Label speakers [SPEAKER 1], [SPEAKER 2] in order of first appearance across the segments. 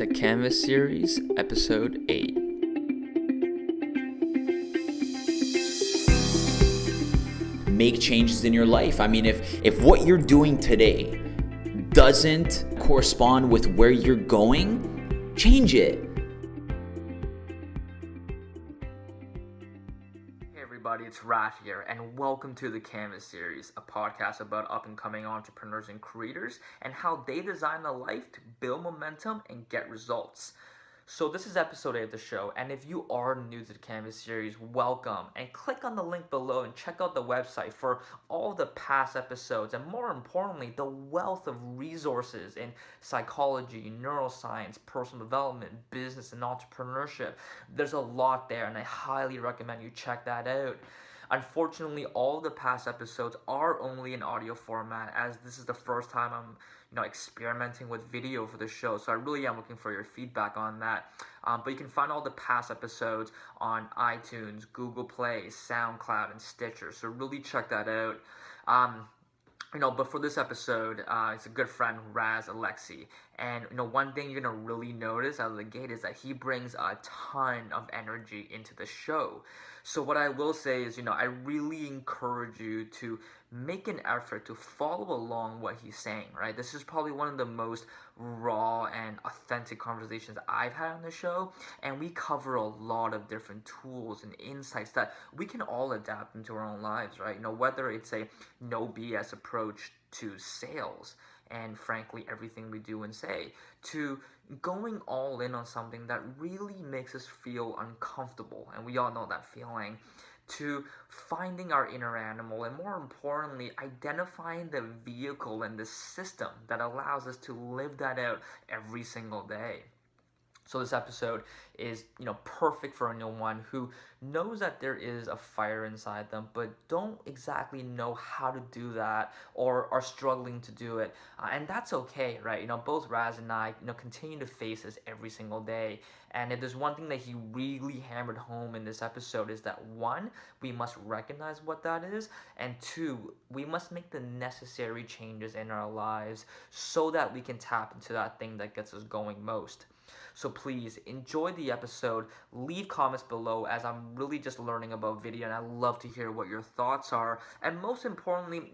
[SPEAKER 1] The Canvas Series, Episode 8.
[SPEAKER 2] Make changes in your life. I mean, if what you're doing today doesn't correspond with where you're going, change it.
[SPEAKER 1] Hey everybody, it's Raf here, and welcome to the Canvas Series, a podcast about up-and-coming entrepreneurs and creators and how they design a life to build momentum and get results. So this is episode 8 of the show, and if you are new to the Canvas Series, welcome, and click on the link below and check out the website for all the past episodes, and more importantly, the wealth of resources in psychology, neuroscience, personal development, business, and entrepreneurship. There's a lot there, and I highly recommend you check that out. Unfortunately, all the past episodes are only in audio format, as this is the first time I'm experimenting with video for the show, so I really am looking for your feedback on that. But you can find all the past episodes on iTunes, Google Play, SoundCloud, and Stitcher, so really check that out. But for this episode, it's a good friend, Razvan Alexe, and one thing you're gonna really notice out of the gate is that he brings a ton of energy into the show. So what I will say is, I really encourage you to make an effort to follow along what he's saying, right? This is probably one of the most raw and authentic conversations I've had on the show, and we cover a lot of different tools and insights that we can all adapt into our own lives, right? Whether it's a no BS approach to sales, and frankly everything we do and say, to going all in on something that really makes us feel uncomfortable, and we all know that feeling, to finding our inner animal, and more importantly, identifying the vehicle and the system that allows us to live that out every single day. So this episode is, perfect for anyone who knows that there is a fire inside them, but don't exactly know how to do that or are struggling to do it. And that's okay, right? Both Raz and I, continue to face this every single day. And if there's one thing that he really hammered home in this episode is that, one, we must recognize what that is, and two, we must make the necessary changes in our lives so that we can tap into that thing that gets us going most. So please enjoy the episode, leave comments below, as I'm really just learning about video and I love to hear what your thoughts are. And most importantly,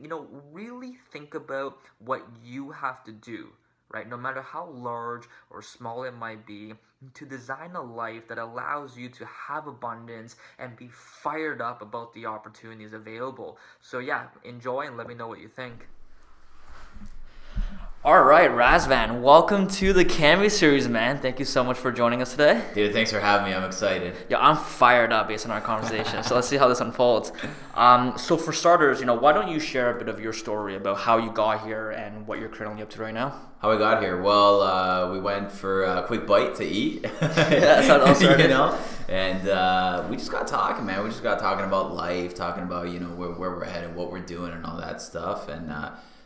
[SPEAKER 1] really think about what you have to do, right? No matter how large or small it might be, to design a life that allows you to have abundance and be fired up about the opportunities available. So yeah, enjoy and let me know what you think. All right, Razvan, welcome to the Canvas Series, man. Thank you so much for joining us today.
[SPEAKER 2] Dude, thanks for having me. I'm excited.
[SPEAKER 1] Yeah, I'm fired up based on our conversation. So let's see how this unfolds. So for starters, why don't you share a bit of your story about how you got here and what you're currently up to right now?
[SPEAKER 2] How I got here? Well, we went for a quick bite to eat.
[SPEAKER 1] That's how it all started.
[SPEAKER 2] And we just got talking, man. We just got talking about life, talking about, where we're headed, what we're doing and all that stuff. And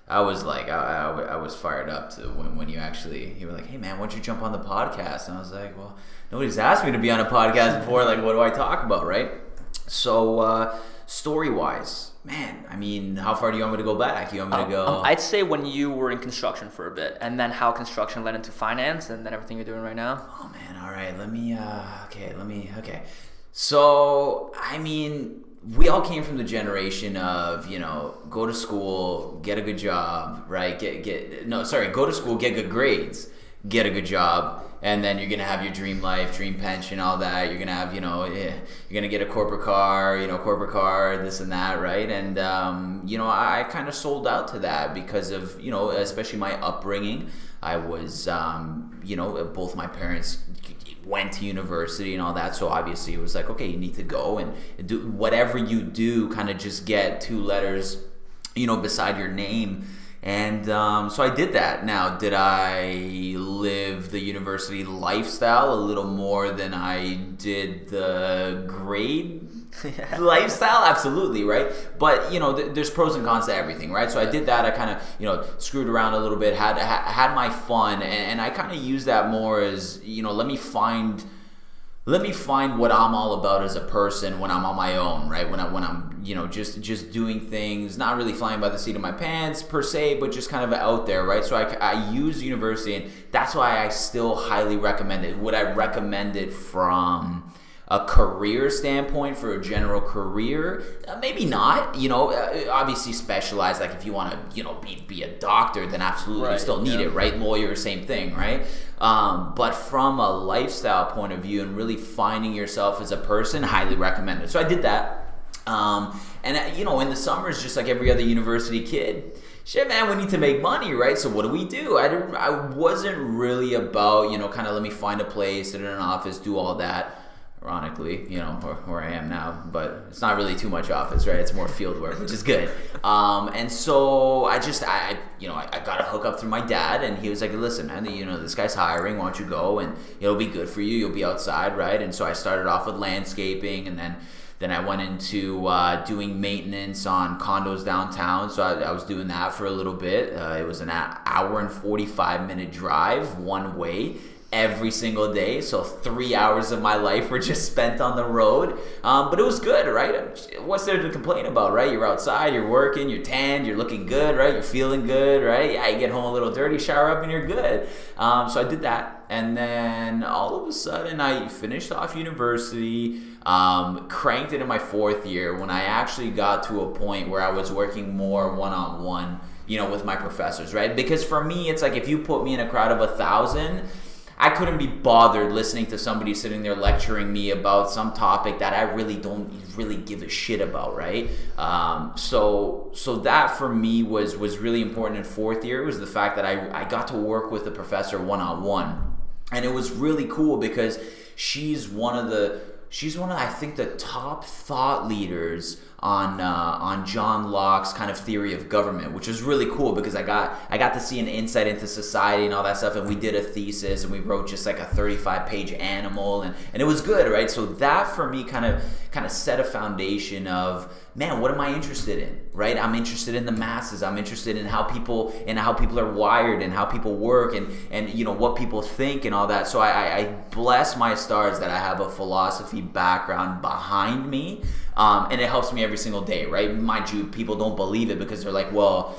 [SPEAKER 2] I was like, I was fired up to when you were like, hey man, why don't you jump on the podcast? And I was like, well, nobody's asked me to be on a podcast before. Like, what do I talk about, right? So, story-wise, man, I mean, how far do you want me to go back? You want me to go?
[SPEAKER 1] I'd say when you were in construction for a bit, and then how construction led into finance, and then everything you're doing right now.
[SPEAKER 2] Oh man, all right, okay. So, I mean, we all came from the generation of, go to school, get a good job, right? Go to school, get good grades, get a good job, and then you're going to have your dream life, dream pension, all that. You're going to have, you're going to get a corporate car, this and that, right? And, I kind of sold out to that because of, especially my upbringing. I was, both my parents went to university and all that, so obviously it was like, okay, you need to go and do whatever you do, kind of just get 2 letters, beside your name. And so I did that. Now, did I live the university lifestyle a little more than I did the grade lifestyle? Absolutely, right? But, there's pros and cons to everything, right? So I did that. I kind of, screwed around a little bit, had my fun, and I kind of use that more as, let me find let me find what I'm all about as a person when I'm on my own, right? When I'm just doing things, not really flying by the seat of my pants per se, but just kind of out there, right? So I use university, and that's why I still highly recommend it. Would I recommend it from a career standpoint, for a general career? Maybe not. Obviously specialized. Like if you want to, be a doctor, then absolutely you still need it, right? Lawyer, same thing, right? But from a lifestyle point of view and really finding yourself as a person, highly recommend it. So I did that. In the summers, just like every other university kid, shit, man, we need to make money, right? So what do? I wasn't really about, kind of let me find a place, sit in an office, do all that. Ironically, where I am now, but it's not really too much office, right? It's more field work, which is good. And so I got a hookup through my dad, and he was like, listen, man, this guy's hiring, why don't you go, and it'll be good for you, you'll be outside, right? And so I started off with landscaping, and then I went into doing maintenance on condos downtown. So I was doing that for a little bit. It was an hour and 45-minute drive one way every single day. So 3 hours of my life were just spent on the road. But it was good, right? What's there to complain about, right? You're outside, you're working, you're tanned, you're looking good, right? You're feeling good, right? Yeah, you get home a little dirty, shower up, and you're good. So I did that. And then all of a sudden I finished off university, cranked it in my fourth year when I actually got to a point where I was working more one-on-one, with my professors, right? Because for me, it's like if you put me in a crowd of 1,000, I couldn't be bothered listening to somebody sitting there lecturing me about some topic that I really don't really give a shit about, right? So that for me was really important in fourth year, was the fact that I got to work with the professor one-on-one. And it was really cool because she's one of I think the top thought leaders on John Locke's kind of theory of government, which was really cool because I got to see an insight into society and all that stuff, and we did a thesis and we wrote just like a 35-page animal, and it was good, right? So that for me kind of set a foundation of, man, what am I interested in, right? I'm interested in the masses. I'm interested in how people are wired and how people work and what people think and all that. So I bless my stars that I have a philosophy background behind me, and it helps me every single day, right? Mind you, people don't believe it because they're like, well,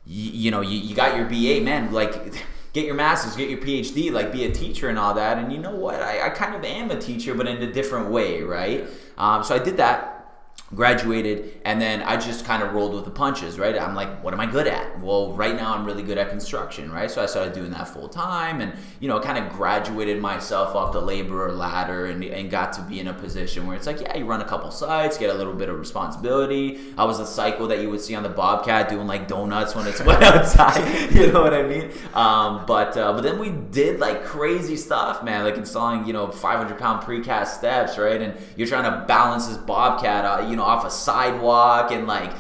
[SPEAKER 2] you got your BA, man, like get your master's, get your PhD, like be a teacher and all that. And you know what? I kind of am a teacher, but in a different way, right? So I did that. Graduated, and then I just kind of rolled with the punches, right? I'm like, what am I good at? Well, right now I'm really good at construction, right? So I started doing that full time, and kind of graduated myself up the laborer ladder, and got to be in a position where it's like, yeah, you run a couple sites, get a little bit of responsibility. I was the cycle that you would see on the Bobcat doing like donuts when it's wet outside, you know what I mean? But then we did like crazy stuff, man, like installing 500-pound precast steps, right? And you're trying to balance this Bobcat off a sidewalk and like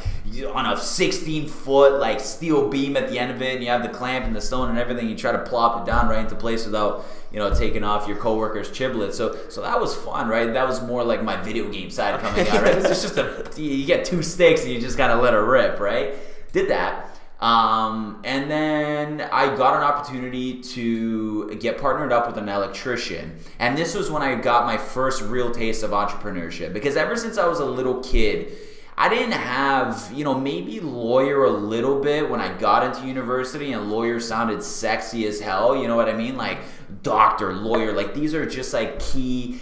[SPEAKER 2] on a 16-foot like steel beam at the end of it, and you have the clamp and the stone and everything. You try to plop it down right into place without taking off your coworker's chiblets. So that was fun, right? That was more like my video game side coming out, right? It's just you get two sticks and you just gotta let it rip, right? Did that. And then I got an opportunity to get partnered up with an electrician. And this was when I got my first real taste of entrepreneurship. Because ever since I was a little kid, I didn't have, maybe lawyer a little bit when I got into university, and lawyer sounded sexy as hell, you know what I mean? Like doctor, lawyer, like these are just like key,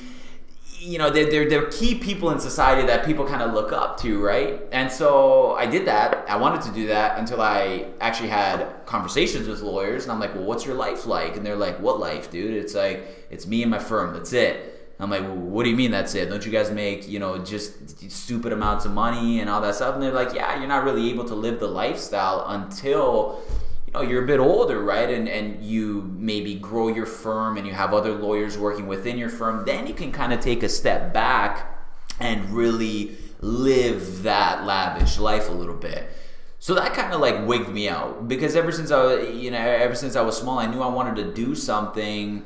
[SPEAKER 2] they're key people in society that people kind of look up to, right? And so I did that. I wanted to do that until I actually had conversations with lawyers, and I'm like, well, what's your life like? And they're like, what life, dude? It's like, it's me and my firm, that's it. I'm like, well, what do you mean that's it? Don't you guys make, just stupid amounts of money and all that stuff? And they're like, yeah, you're not really able to live the lifestyle until you're a bit older, right? And you maybe grow your firm and you have other lawyers working within your firm. Then you can kind of take a step back and really live that lavish life a little bit. So that kind of like wigged me out, because ever since I was small, I knew I wanted to do something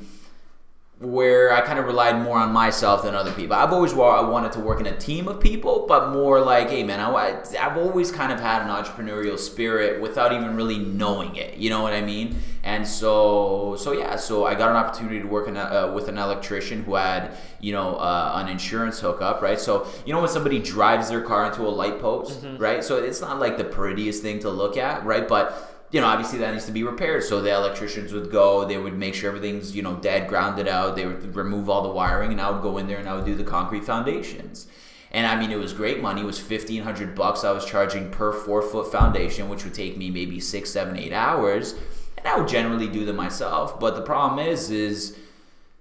[SPEAKER 2] where I kind of relied more on myself than other people. I've always wanted to work in a team of people, but more like, hey man, I've always kind of had an entrepreneurial spirit without even really knowing it. You know what I mean? And so I got an opportunity to work with an electrician who had, an insurance hookup, right? So, when somebody drives their car into a light post, right? So it's not like the prettiest thing to look at, right? But obviously that needs to be repaired. So the electricians would go, they would make sure everything's, dead, grounded out. They would remove all the wiring, and I would go in there and I would do the concrete foundations. And I mean, it was great money. It was $1,500 I was charging per 4-foot foundation, which would take me maybe 6, 7, 8 hours. And I would generally do them myself. But the problem is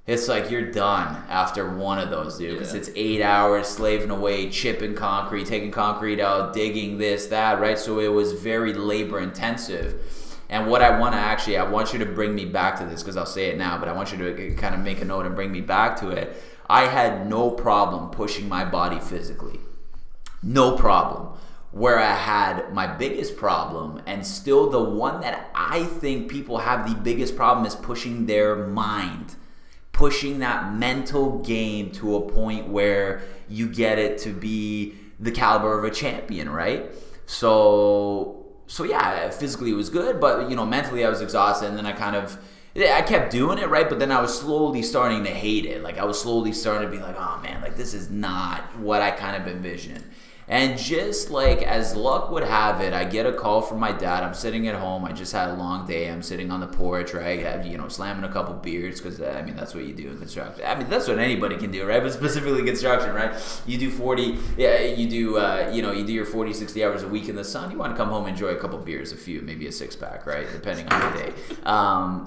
[SPEAKER 2] it's like you're done after one of those, dude. Because it's 8 hours slaving away, chipping concrete, taking concrete out, digging this, that, right? So it was very labor intensive. And what I want you to bring me back to this, because I'll say it now, but I want you to kind of make a note and bring me back to it. I had no problem pushing my body physically. No problem. Where I had my biggest problem, and still the one that I think people have the biggest problem, is pushing their mind. Pushing that mental game to a point where you get it to be the caliber of a champion, right? So yeah, physically it was good, but mentally I was exhausted, and then I kept doing it, right? But then I was slowly starting to hate it. Like I was slowly starting to be like, oh man, like this is not what I kind of envisioned. And just like as luck would have it, I get a call from my dad. I'm sitting at home. I just had a long day. I'm sitting on the porch, right? Slamming a couple beers, because that's what you do in construction. That's what anybody can do, right? But specifically construction, right? You do you do your 40, 60 hours a week in the sun. You want to come home and enjoy a couple beers, maybe a 6-pack, right? Depending on the day.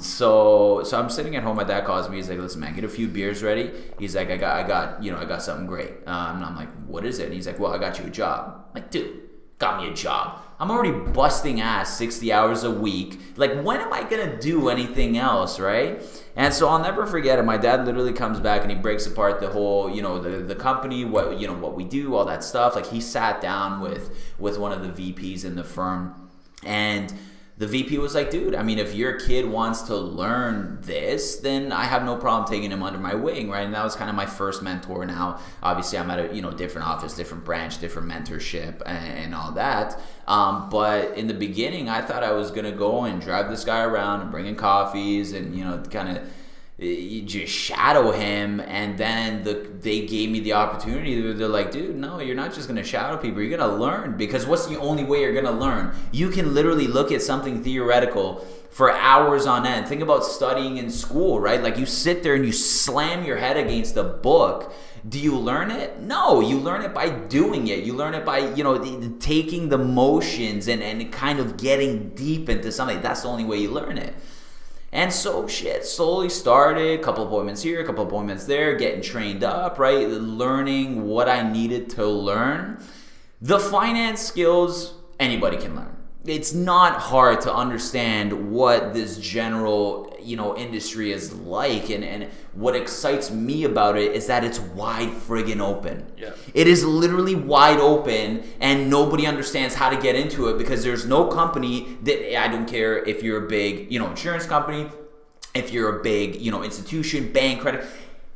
[SPEAKER 2] So I'm sitting at home. My dad calls me. He's like, listen, man, get a few beers ready. He's like, I got something great. And I'm like, what is it? And he's like, well, I got you a job. I'm like, dude, got me a job. I'm already busting ass 60 hours a week. Like, when am I gonna do anything else, right? And so I'll never forget it. My dad literally comes back and he breaks apart the whole, the company, what we do, all that stuff. Like, he sat down with one of the VPs in the firm, and the VP was like, dude, if your kid wants to learn this, then I have no problem taking him under my wing, right? And that was kind of my first mentor. Now, obviously, I'm at a different office, different branch, different mentorship, and all that. But in the beginning, I thought I was gonna go and drive this guy around and bring in coffees and kind of you just shadow him. And then they gave me the opportunity. They're like, dude, no, you're not just gonna shadow people, you're gonna learn. Because what's the only way you're gonna learn? You can literally look at something theoretical for hours on end. Think about studying in school, right? Like, you sit there and you slam your head against a book. Do you learn it? No, you learn it by doing it. You learn it by, taking the motions and kind of getting deep into something. That's the only way you learn it. And so slowly started, a couple appointments here, a couple appointments there, getting trained up, right? Learning what I needed to learn. The finance skills, anybody can learn. It's not hard to understand what this general, industry is like, and what excites me about it is that it's wide friggin' open. Yeah. It is literally wide open, and nobody understands how to get into it, because there's no company that, I don't care if you're a big, insurance company, if you're a big, institution, bank, credit.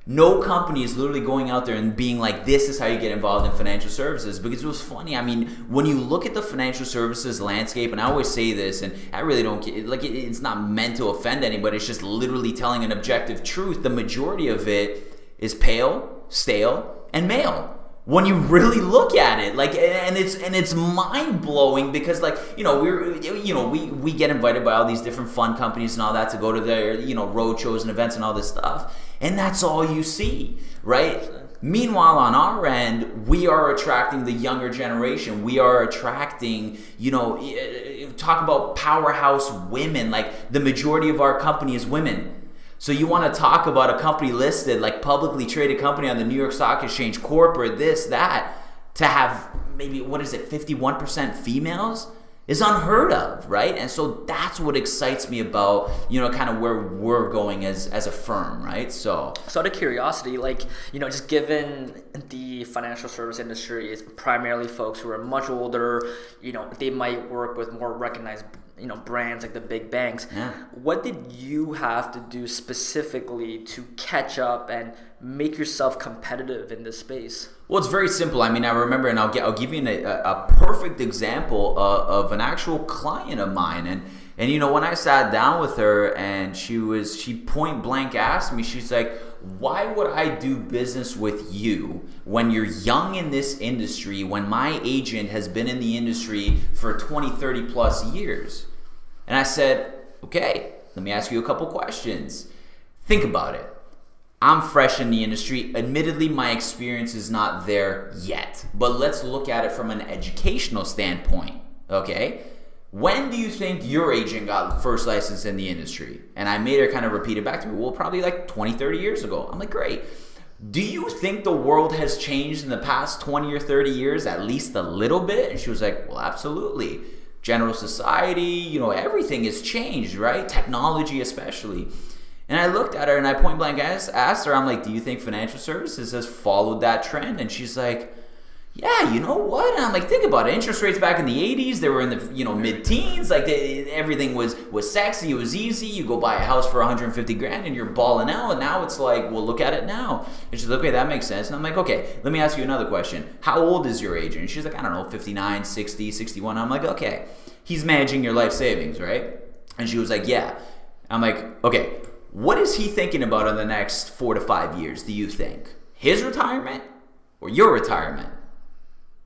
[SPEAKER 2] No company is literally going out there and being like, this is how you get involved in financial services. Because it was funny. When you look at the financial services landscape, and I always say this, and I really don't like it's not meant to offend anybody. It's just literally telling an objective truth. The majority of it is pale, stale, and male. When you really look at it, and it's mind blowing, because we get invited by all these different fund companies and all that to go to their road shows and events and all this stuff, and that's all you see, right? Meanwhile, on our end, we are attracting the younger generation. We are attracting, talk about powerhouse women. Like, the majority of our company is women. So you want to talk about a company listed, like publicly traded company on the New York Stock Exchange, corporate, this, that, to have maybe, 51% females is unheard of, right? And so that's what excites me about, kind of where we're going as a firm, right? So
[SPEAKER 1] out of curiosity, just given the financial service industry is primarily folks who are much older, they might work with more recognized brands like the big banks.
[SPEAKER 2] Yeah.
[SPEAKER 1] What did you have to do specifically to catch up and make yourself competitive in this space?
[SPEAKER 2] Well, it's very simple. I mean, I remember, and I'll give you a perfect example of an actual client of mine. And when I sat down with her and she point blank asked me, she's like, why would I do business with you when you're young in this industry, when my agent has been in the industry for 20, 30 plus years? And I said, okay, let me ask you a couple questions. Think about it. I'm fresh in the industry. Admittedly, my experience is not there yet, but let's look at it from an educational standpoint, okay? When do you think your agent got first license in the industry? And I made her kind of repeat it back to me. Well, probably like 20, 30 years ago. I'm like, great. Do you think the world has changed in the past 20 or 30 years, at least a little bit? And she was like, well, absolutely. General society, everything has changed, right? Technology especially. And I looked at her and I point blank asked her, I'm like, do you think financial services has followed that trend? And she's like, yeah, you know what? And I'm like, think about it. Interest rates back in the 80s, they were in the mid-teens. Like everything was sexy. It was easy. You go buy a house for 150 grand and you're balling out. And now it's like, well, look at it now. And she's like, okay, that makes sense. And I'm like, okay, let me ask you another question. How old is your agent? And she's like, I don't know, 59, 60, 61. I'm like, okay, he's managing your life savings, right? And she was like, yeah. I'm like, okay, what is he thinking about in the next 4 to 5 years, do you think? His retirement or your retirement?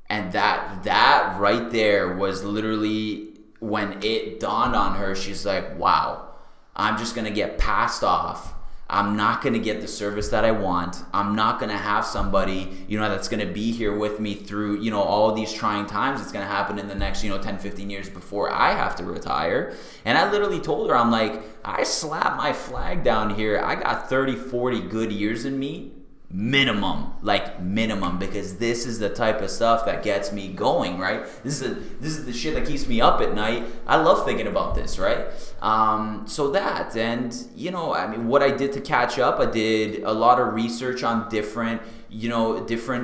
[SPEAKER 2] And that right there was literally when it dawned on her. She's like, wow, I'm just going to get passed off. I'm not going to get the service that I want. I'm not going to have somebody, that's going to be here with me through, all of these trying times. It's going to happen in the next, 10, 15 years before I have to retire. And I literally told her, I'm like, I slapped my flag down here. I got 30, 40 good years in me. Minimum, because this is the type of stuff that gets me going, right? This is the shit that keeps me up at night. I love thinking about this, right? So that, and what I did to catch up, I did a lot of research on different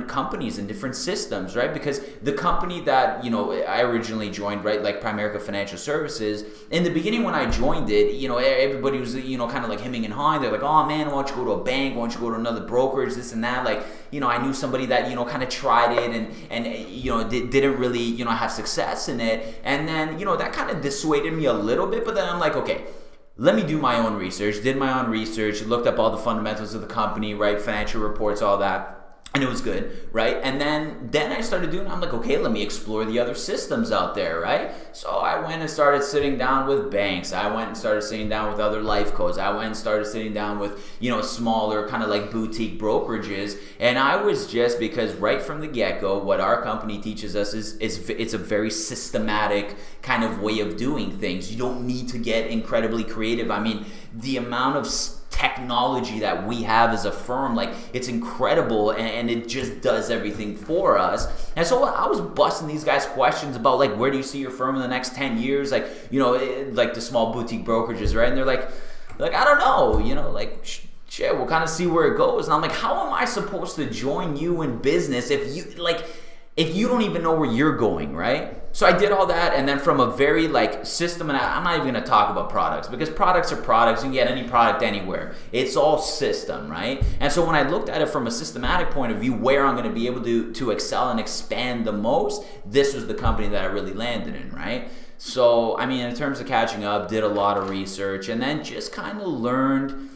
[SPEAKER 2] companies and different systems, right? Because the company that, I originally joined, right, like Primerica Financial Services, in the beginning when I joined it, everybody was, kind of like hemming and hawing. They're like, oh man, why don't you go to a bank? Why don't you go to another brokerage, this and that? Like, I knew somebody that, kind of tried it and didn't really, have success in it. And then, that kind of dissuaded me a little bit, but then I'm like, okay, let me do my own research, did my own research, looked up all the fundamentals of the company, right, financial reports, all that. And it was good, right? And then I started doing, I'm like, okay, let me explore the other systems out there, right? So I went and started sitting down with banks. I went and started sitting down with other life codes. I went and started sitting down with, smaller kind of like boutique brokerages. And I was just, because right from the get-go, what our company teaches us is it's a very systematic kind of way of doing things. You don't need to get incredibly creative. I mean, the amount of technology that we have as a firm, like, it's incredible, and it just does everything for us. And so I was busting these guys questions about, like, where do you see your firm in the next 10 years, like, like the small boutique brokerages, right? And they're like I don't know, like, shit, we'll kind of see where it goes. And I'm like, how am I supposed to join you in business if you don't even know where you're going, right? So I did all that, and then from a very system, and I'm not even going to talk about products, because products are products. You can get any product anywhere. It's all system, right? And so when I looked at it from a systematic point of view, where I'm going to be able to excel and expand the most, this was the company that I really landed in, right? So, I mean, in terms of catching up, did a lot of research, and then just kind of learned.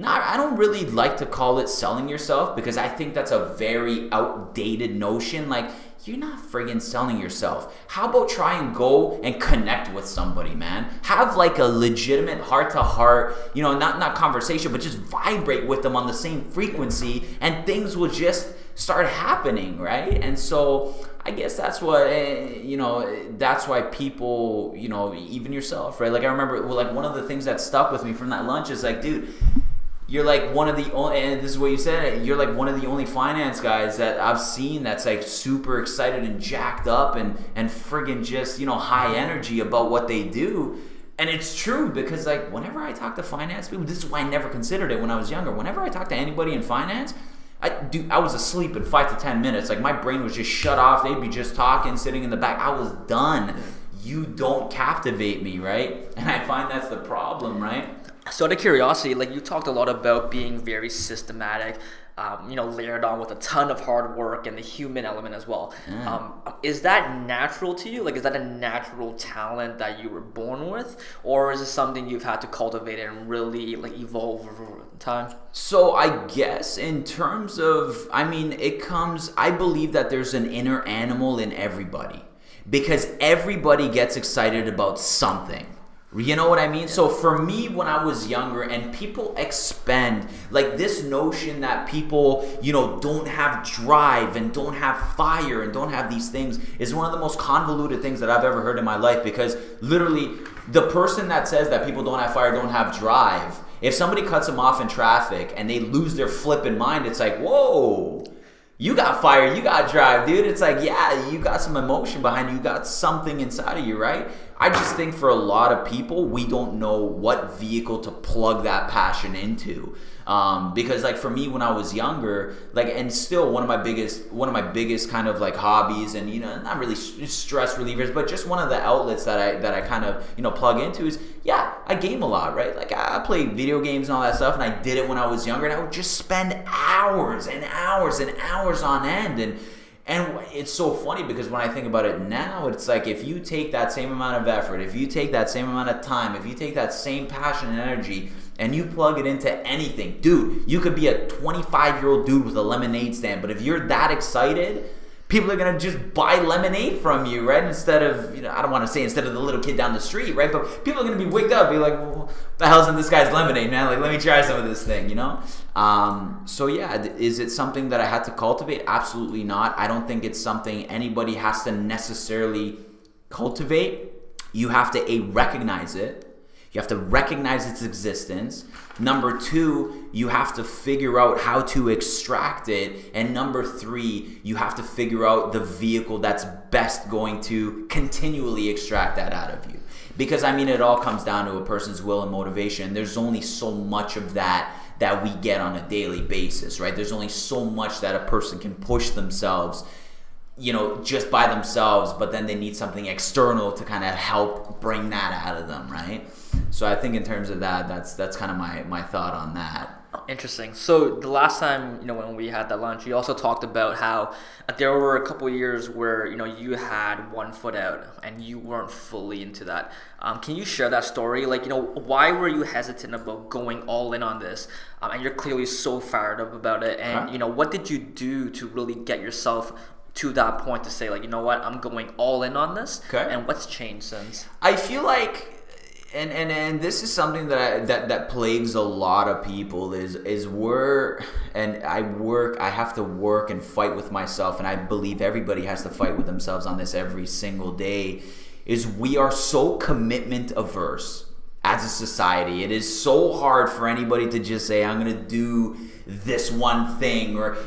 [SPEAKER 2] I don't really like to call it selling yourself, because I think that's a very outdated notion. Like, you're not friggin' selling yourself. How about try and go and connect with somebody, man? Have like a legitimate heart-to-heart, not conversation, but just vibrate with them on the same frequency, and things will just start happening, right? And so I guess that's what, that's why people, even yourself, right? Like, I remember, one of the things that stuck with me from that lunch is like, dude, you're like one of the only, and this is what you said, you're like one of the only finance guys that I've seen that's like super excited and jacked up and friggin' just, high energy about what they do. And it's true, because like whenever I talk to finance people, this is why I never considered it when I was younger. Whenever I talk to anybody in finance, I was asleep in 5 to 10 minutes. Like, my brain was just shut off. They'd be just talking, sitting in the back. I was done. you don't captivate me, right? And I find that's the problem, right?
[SPEAKER 1] So out of curiosity, like you talked a lot about being very systematic, layered on with a ton of hard work and the human element as well. Is that natural to you? Like, is that a natural talent that you were born with, or is it something you've had to cultivate and really like evolve over time?
[SPEAKER 2] So I guess in terms of, I believe that there's an inner animal in everybody, because everybody gets excited about something. You know what I mean? So for me, when I was younger, and people expend like this notion that people, don't have drive and don't have fire and don't have these things is one of the most convoluted things that I've ever heard in my life, because literally the person that says that people don't have fire, don't have drive, if somebody cuts them off in traffic and they lose their flipping mind, it's like, whoa, you got fire, you got drive, dude. It's like, yeah, you got some emotion behind you, you got something inside of you, right? I just think for a lot of people, we don't know what vehicle to plug that passion into. Because like for me, when I was younger, like, and still one of my biggest kind of like hobbies, and not really stress relievers, but just one of the outlets that I kind of plug into is, yeah, I game a lot, right? Like I play video games and all that stuff, and I did it when I was younger, and I would just spend hours and hours and hours on end. And it's so funny because when I think about it now, it's like if you take that same amount of effort, if you take that same amount of time, if you take that same passion and energy and you plug it into anything, dude, you could be a 25-year-old dude with a lemonade stand, but if you're that excited, people are going to just buy lemonade from you, right? Instead of, I don't want to say instead of the little kid down the street, right? But people are going to be wigged up, be like, well, what the hell's in this guy's lemonade, man? Like, let me try some of this thing, So yeah, is it something that I had to cultivate? Absolutely not. I don't think it's something anybody has to necessarily cultivate. You have to recognize it. You have to recognize its existence. Number 2, you have to figure out how to extract it. And number 3, you have to figure out the vehicle that's best going to continually extract that out of you. Because it all comes down to a person's will and motivation. There's only so much of that we get on a daily basis, right? There's only so much that a person can push themselves, just by themselves, but then they need something external to kind of help bring that out of them, right? So I think in terms of that, that's kind of my thought on that.
[SPEAKER 1] Interesting. So the last time, when we had that lunch, you also talked about how there were a couple of years where, you had one foot out and you weren't fully into that. Can you share that story? Like, why were you hesitant about going all in on this? And you're clearly so fired up about it. And, what did you do to really get yourself to that point to say, like, I'm going all in on this?
[SPEAKER 2] Okay.
[SPEAKER 1] And what's changed since?
[SPEAKER 2] I feel like, and this is something that plagues a lot of people is I have to work and fight with myself, and I believe everybody has to fight with themselves on this every single day, is we are so commitment averse as a society. It is so hard for anybody to just say, I'm going to do this one thing, or,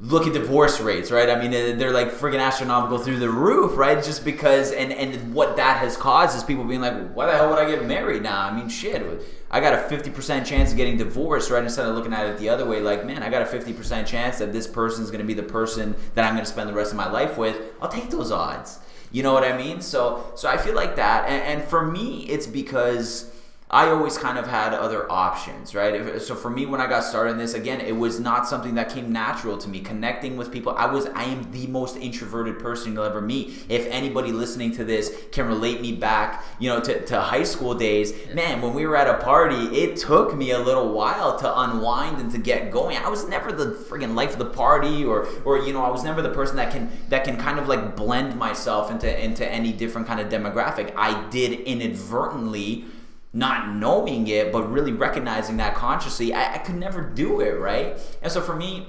[SPEAKER 2] look at divorce rates, right? They're like friggin' astronomical through the roof, right? Just because, and what that has caused is people being like, why the hell would I get married now? Shit, I got a 50% chance of getting divorced, right? Instead of looking at it the other way, like, man, I got a 50% chance that this person's going to be the person that I'm going to spend the rest of my life with. I'll take those odds. You know what I mean? So I feel like that. And for me, it's because I always kind of had other options, right? So for me, when I got started in this, again, it was not something that came natural to me. Connecting with people, I am the most introverted person you'll ever meet. If anybody listening to this can relate me back, to high school days, man, when we were at a party, it took me a little while to unwind and to get going. I was never the friggin' life of the party, or I was never the person that can kind of like blend myself into any different kind of demographic. I did inadvertently, not knowing it, but really recognizing that consciously, I could never do it, right? And so for me,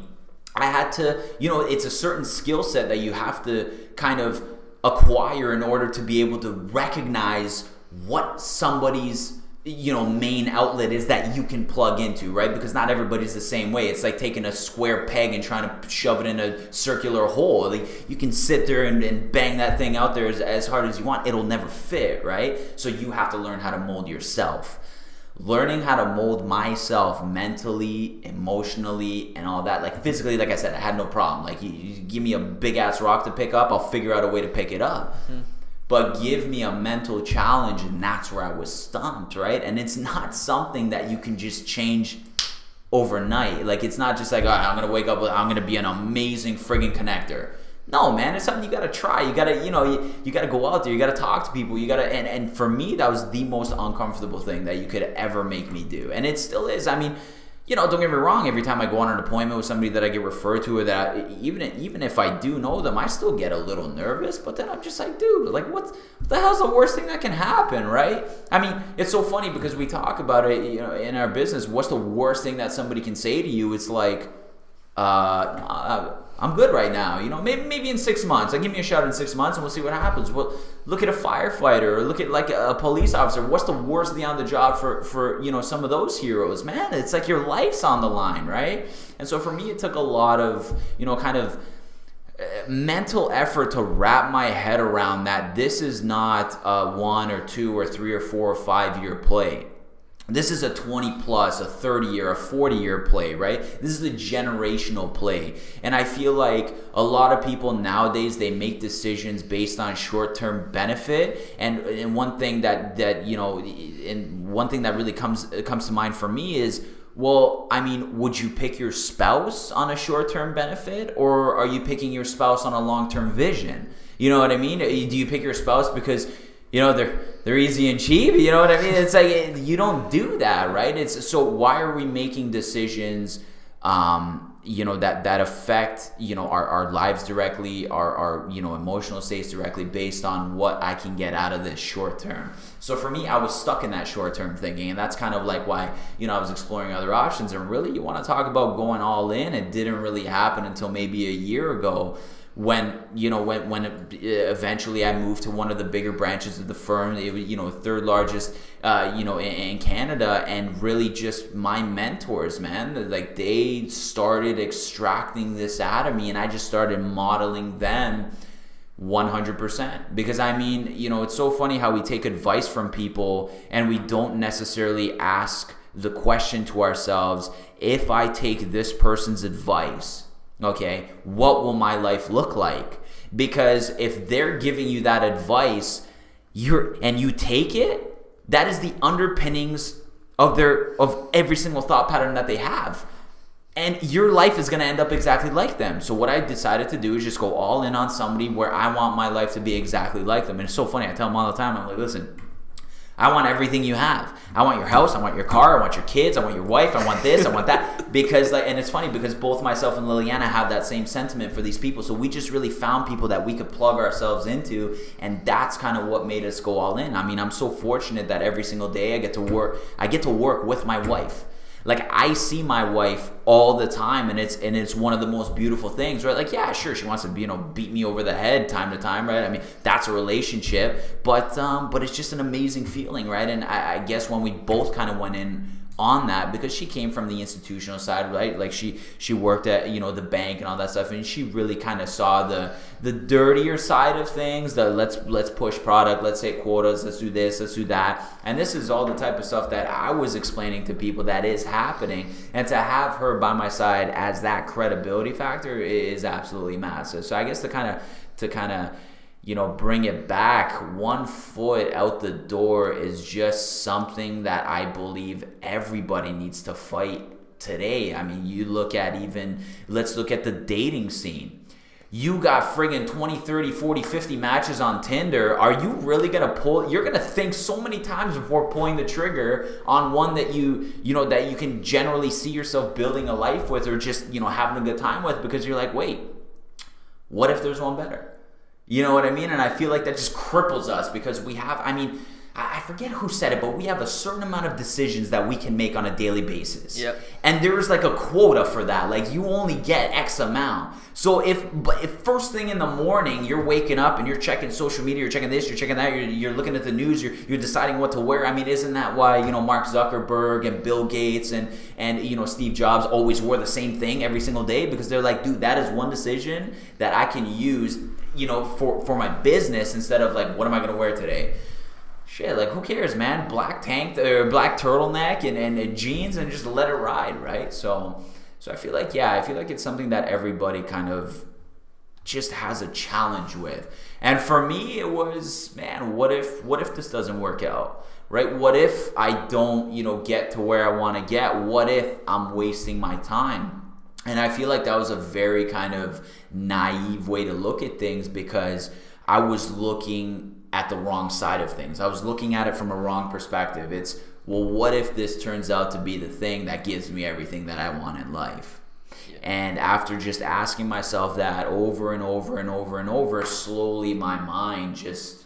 [SPEAKER 2] I had to, it's a certain skill set that you have to kind of acquire in order to be able to recognize what somebody's, main outlet is that you can plug into, right? Because not everybody's the same way. It's like taking a square peg and trying to shove it in a circular hole. Like, you can sit there and bang that thing out there as hard as you want. It'll never fit, right? So you have to learn how to mold yourself. Learning how to mold myself mentally, emotionally, and all that. Like physically, like I said, I had no problem. Like you give me a big ass rock to pick up, I'll figure out a way to pick it up. Mm-hmm. but give me a mental challenge, and that's where I was stumped, right? And it's not something that you can just change overnight. Like, it's not just like, all right, I'm gonna wake up, I'm gonna be an amazing friggin' connector. No, man, it's something you gotta try. You gotta, you gotta go out there. You gotta talk to people. You gotta, and for me, that was the most uncomfortable thing that you could ever make me do, and it still is. I mean, don't get me wrong. Every time I go on an appointment with somebody that I get referred to, or that even if I do know them, I still get a little nervous. But then I'm just like, dude, like, what the hell's the worst thing that can happen, right? I mean, it's so funny because we talk about it, in our business. What's the worst thing that somebody can say to you? It's like, I'm good right now. Maybe in 6 months. Like, give me a shot in 6 months and we'll see what happens. Well, look at a firefighter, or look at like a police officer. What's the worst thing on the job for some of those heroes? Man, it's like your life's on the line, right? And so for me, it took a lot of, kind of mental effort to wrap my head around that this is not a 1 or 2 or 3 or 4 or 5 year play. This is a 20 plus, a 30 year, a 40 year play, right? This is a generational play. And I feel like a lot of people nowadays, they make decisions based on short-term benefit. And one thing that really comes to mind for me is, well, I mean, would you pick your spouse on a short-term benefit, or are you picking your spouse on a long-term vision? You know what I mean? Do you pick your spouse because they're easy and cheap? You know what I mean? It's like, you don't do that, right? So why are we making decisions, that affect, our lives directly, our emotional states directly, based on what I can get out of this short term? So for me, I was stuck in that short term thinking, and that's kind of like why, I was exploring other options. And really, you want to talk about going all in, it didn't really happen until maybe a year ago, when eventually I moved to one of the bigger branches of the firm. It was, third largest, in Canada, and really just my mentors, man, like, they started extracting this out of me, and I just started modeling them 100%. Because I mean, it's so funny how we take advice from people and we don't necessarily ask the question to ourselves, if I take this person's advice, okay, what will my life look like? Because if they're giving you that advice, and you take it, that is the underpinnings of every single thought pattern that they have. And your life is going to end up exactly like them. So what I decided to do is just go all in on somebody where I want my life to be exactly like them. And it's so funny. I tell them all the time, I'm like, listen, I want everything you have. I want your house. I want your car. I want your kids. I want your wife. I want this. I want that. Because, and it's funny because both myself and Liliana have that same sentiment for these people. So we just really found people that we could plug ourselves into, and that's kind of what made us go all in. I mean, I'm so fortunate that every single day I get to work with my wife. Like, I see my wife all the time, and it's one of the most beautiful things, right? Like, yeah, sure, she wants to, beat me over the head time to time, right? I mean, that's a relationship, but it's just an amazing feeling, right? And I guess when we both kind of went in on that, because she came from the institutional side, right? Like, she worked at, the bank and all that stuff, and she really kind of saw the dirtier side of things, the let's push product, let's hit quotas, let's do this, let's do that. And this is all the type of stuff that I was explaining to people that is happening, and to have her by my side as that credibility factor is absolutely massive. So I guess to kind of bring it back, 1 foot out the door is just something that I believe everybody needs to fight today. I mean, let's look at the dating scene. You got friggin' 20, 30, 40, 50 matches on Tinder. Are you really going to you're going to think so many times before pulling the trigger on one that that you can generally see yourself building a life with, or just, having a good time with, because you're like, wait, what if there's one better? You know what I mean? And I feel like that just cripples us, because I forget who said it, but we have a certain amount of decisions that we can make on a daily basis.
[SPEAKER 1] Yep.
[SPEAKER 2] And there's like a quota for that. Like, you only get X amount. So if first thing in the morning you're waking up and you're checking social media, you're checking this, you're checking that, you're looking at the news, you're deciding what to wear. I mean, isn't that why, Mark Zuckerberg and Bill Gates and Steve Jobs always wore the same thing every single day? Because they're like, dude, that is one decision that I can use, for my business, instead of like, what am I going to wear today? Shit, like, who cares, man? Black tank or black turtleneck and jeans, and just let it ride, right? So I feel like it's something that everybody kind of just has a challenge with. And for me, it was, man, what if this doesn't work out? Right? What if I don't, get to where I want to get? What if I'm wasting my time? And I feel like that was a very kind of naive way to look at things, because I was looking at the wrong side of things. I was looking at it from a wrong perspective. It's, well, what if this turns out to be the thing that gives me everything that I want in life? And after just asking myself that over and over and over and over, slowly my mind just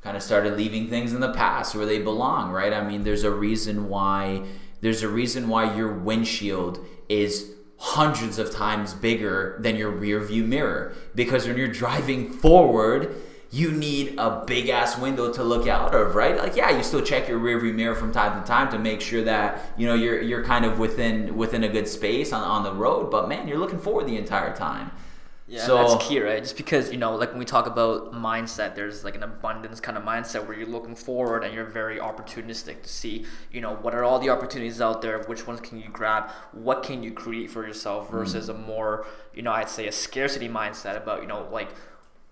[SPEAKER 2] kind of started leaving things in the past where they belong, right? I mean, there's a reason why your windshield is hundreds of times bigger than your rear view mirror, because when you're driving forward, you need a big ass window to look out of, right? Like, yeah, you still check your rearview mirror from time to time to make sure that you're kind of within a good space on the road, but man, you're looking forward the entire time.
[SPEAKER 1] Yeah, so that's key, right? Just because, like when we talk about mindset, there's like an abundance kind of mindset where you're looking forward and you're very opportunistic to see, what are all the opportunities out there, which ones can you grab, what can you create for yourself, versus a more, I'd say a scarcity mindset about,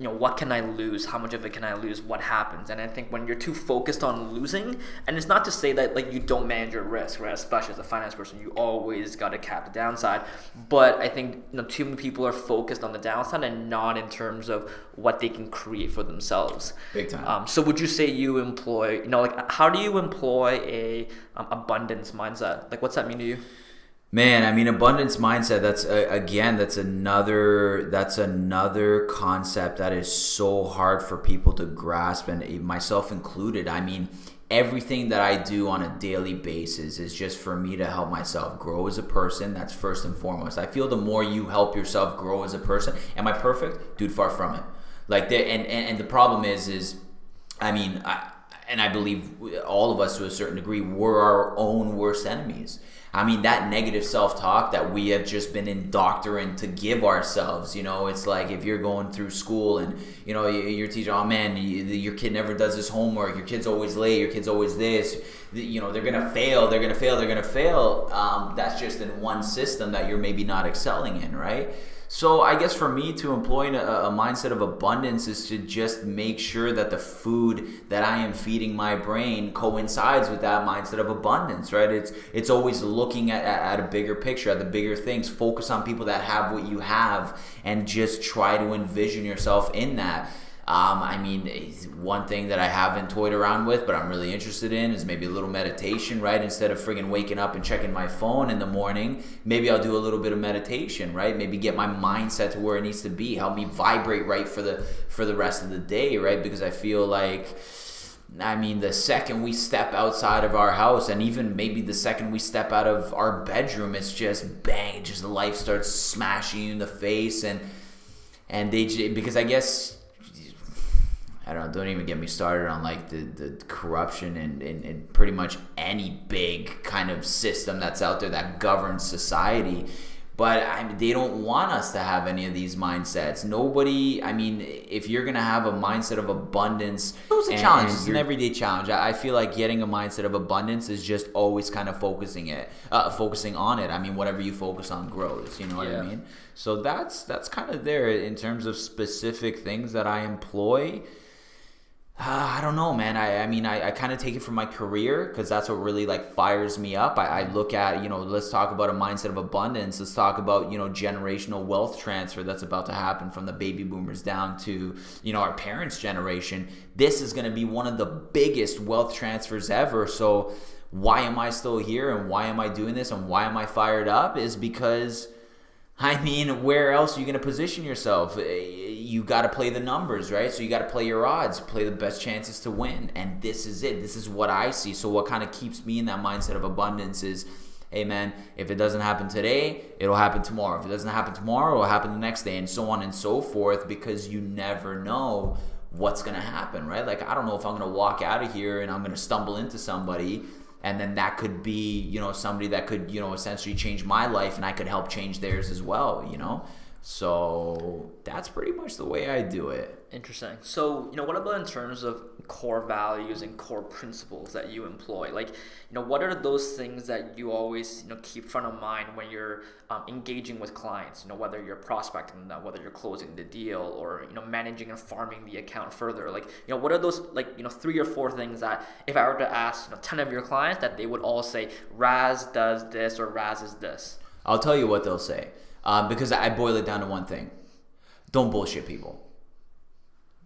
[SPEAKER 1] what can I lose? How much of it can I lose? What happens? And I think when you're too focused on losing, and it's not to say that like you don't manage your risk, right? Especially as a finance person, you always got to cap the downside. But I think too many people are focused on the downside and not in terms of what they can create for themselves.
[SPEAKER 2] Big time.
[SPEAKER 1] So would you say you employ, how do you employ a abundance mindset? Like, what's that mean to you?
[SPEAKER 2] Man, I mean, abundance mindset, that's another concept that is so hard for people to grasp, and myself included. I mean, everything that I do on a daily basis is just for me to help myself grow as a person. That's first and foremost. I feel the more you help yourself grow as a person, am I perfect? Dude, far from it. Like, and the problem is I mean, I believe all of us to a certain degree, we're our own worst enemies. I mean, that negative self-talk that we have just been indoctrinated to give ourselves, it's like if you're going through school and, your teacher, oh man, your kid never does his homework, your kid's always late, your kid's always this, they're going to fail. That's just in one system that you're maybe not excelling in, right? So I guess for me to employ a mindset of abundance is to just make sure that the food that I am feeding my brain coincides with that mindset of abundance, right? It's always looking at a bigger picture, at the bigger things. Focus on people that have what you have and just try to envision yourself in that. I mean, one thing that I haven't toyed around with, but I'm really interested in, is maybe a little meditation, right? Instead of friggin' waking up and checking my phone in the morning, maybe I'll do a little bit of meditation, right? Maybe get my mindset to where it needs to be, help me vibrate right for the rest of the day, right? Because I feel like, I mean, the second we step outside of our house, and even maybe the second we step out of our bedroom, it's just bang, just life starts smashing you in the face, and because I guess, I don't even get me started on like the corruption and pretty much any big kind of system that's out there that governs society. But they don't want us to have any of these mindsets. Nobody, I mean, if you're going to have a mindset of abundance, it's a challenge. It's an everyday challenge. I feel like getting a mindset of abundance is just always kind of focusing on it. I mean, whatever you focus on grows, you know what I mean? So that's kind of there in terms of specific things that I employ. I don't know, man. I mean, I kind of take it from my career because that's what really like fires me up. I look at, let's talk about a mindset of abundance. Let's talk about, generational wealth transfer that's about to happen from the baby boomers down to, our parents' generation. This is going to be one of the biggest wealth transfers ever. So why am I still here and why am I doing this and why am I fired up is because, I mean, where else are you going to position yourself? You got to play the numbers, right? So you got to play your odds, play the best chances to win. And this is it. This is what I see. So what kind of keeps me in that mindset of abundance is, hey man, if it doesn't happen today, it'll happen tomorrow. If it doesn't happen tomorrow, it'll happen the next day, and so on and so forth, because you never know what's going to happen, right? Like, I don't know if I'm going to walk out of here and I'm going to stumble into somebody, and then that could be, somebody that could, essentially change my life, and I could help change theirs as well, So that's pretty much the way I do it.
[SPEAKER 1] Interesting. So, what about in terms of core values and core principles that you employ? Like, what are those things that you always, keep front of mind when you're engaging with clients, whether you're prospecting them, whether you're closing the deal or, managing and farming the account further? Like, what are those, 3 or 4 things that if I were to ask, 10 of your clients that they would all say, Raz does this or Raz is this?
[SPEAKER 2] I'll tell you what they'll say because I boil it down to one thing. Don't bullshit people.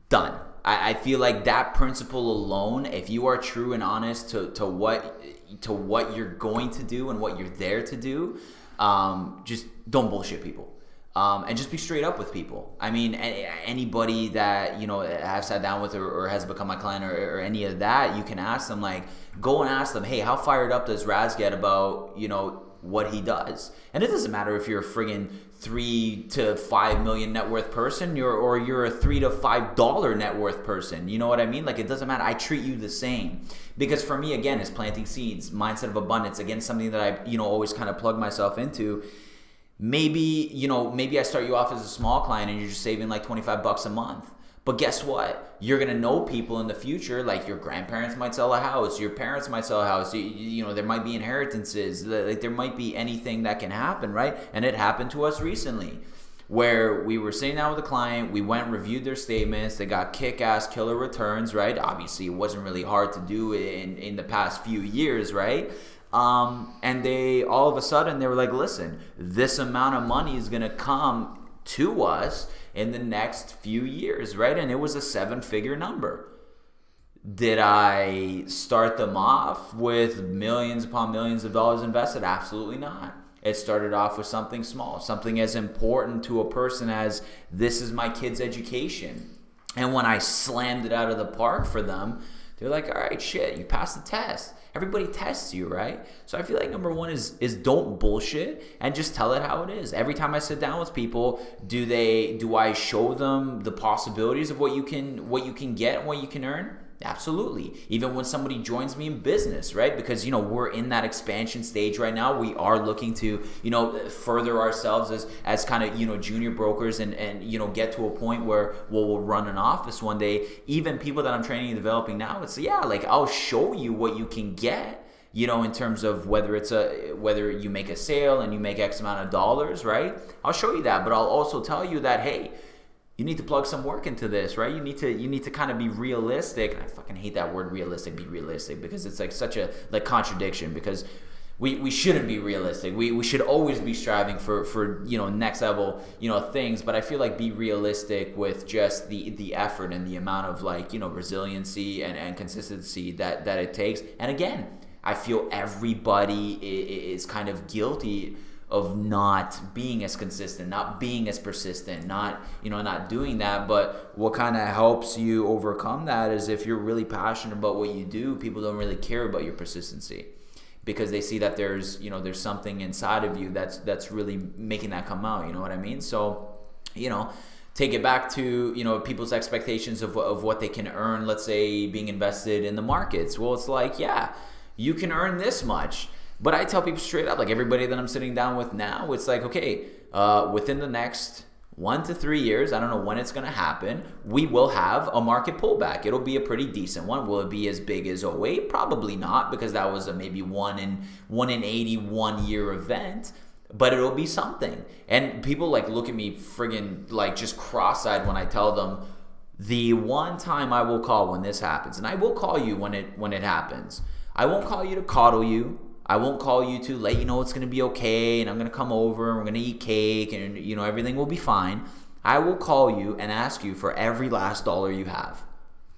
[SPEAKER 2] Done. I feel like that principle alone, if you are true and honest to what you're going to do and what you're there to do, just don't bullshit people. And just be straight up with people. I mean, anybody that, I've sat down with or has become my client or any of that, you can ask them, go and ask them, hey, how fired up does Raz get about, what he does? And it doesn't matter if you're a friggin' 3 to 5 million net worth person or you're a $3 to $5 net worth person. You know what I mean? It doesn't matter. I treat you the same. Because for me, again, it's planting seeds, mindset of abundance. Again, something that I, always kind of plug myself into. Maybe I start you off as a small client and you're just saving $25 a month. But guess what? You're going to know people in the future, like your grandparents might sell a house, your parents might sell a house, there might be inheritances, there might be anything that can happen, right? And it happened to us recently where we were sitting down with a client, we went and reviewed their statements, they got kick-ass killer returns, right? Obviously, it wasn't really hard to do in the past few years, right? And they, all of a sudden, they were like, listen, this amount of money is going to come to us in the next few years, right? And it was a 7-figure number. Did I start them off with millions upon millions of dollars invested? Absolutely not. It started off with something small, something as important to a person as this is my kid's education. And when I slammed it out of the park for them, they're like, all right, shit, you passed the test. Everybody tests you, right? So I feel like number one is don't bullshit and just tell it how it is. Every time I sit down with people, do I show them the possibilities of what you can get and what you can earn? Absolutely. Even when somebody joins me in business, right? Because, we're in that expansion stage right now. We are looking to, further ourselves as kind of, junior brokers and get to a point where we'll run an office one day. Even people that I'm training and developing now, it's, I'll show you what you can get, in terms of whether you make a sale and you make X amount of dollars, right? I'll show you that, but I'll also tell you that, hey, you need to plug some work into this, right? You need to kind of be realistic. And I fucking hate that word realistic, be realistic, because it's such a contradiction, because we shouldn't be realistic. We should always be striving for next level, things, but I feel like be realistic with just the effort and the amount of resiliency and consistency that it takes. And again, I feel everybody is kind of guilty of not being as consistent, not being as persistent, not doing that. But what kind of helps you overcome that is if you're really passionate about what you do, people don't really care about your persistency, because they see that there's something inside of you that's really making that come out. You know what I mean? So, take it back to, people's expectations of what they can earn, let's say being invested in the markets. Well, it's you can earn this much. But I tell people straight up, everybody that I'm sitting down with now, it's okay, within the next 1 to 3 years, I don't know when it's going to happen, we will have a market pullback. It'll be a pretty decent one. Will it be as big as '08? Probably not, because that was a maybe 1 in 80 1 year event. But it'll be something. And people look at me friggin' just cross-eyed when I tell them, the one time I will call when this happens, and I will call you when it happens. I won't call you to coddle you. I won't call you to let you know it's going to be okay and I'm going to come over and we're going to eat cake and everything will be fine. I will call you and ask you for every last dollar you have.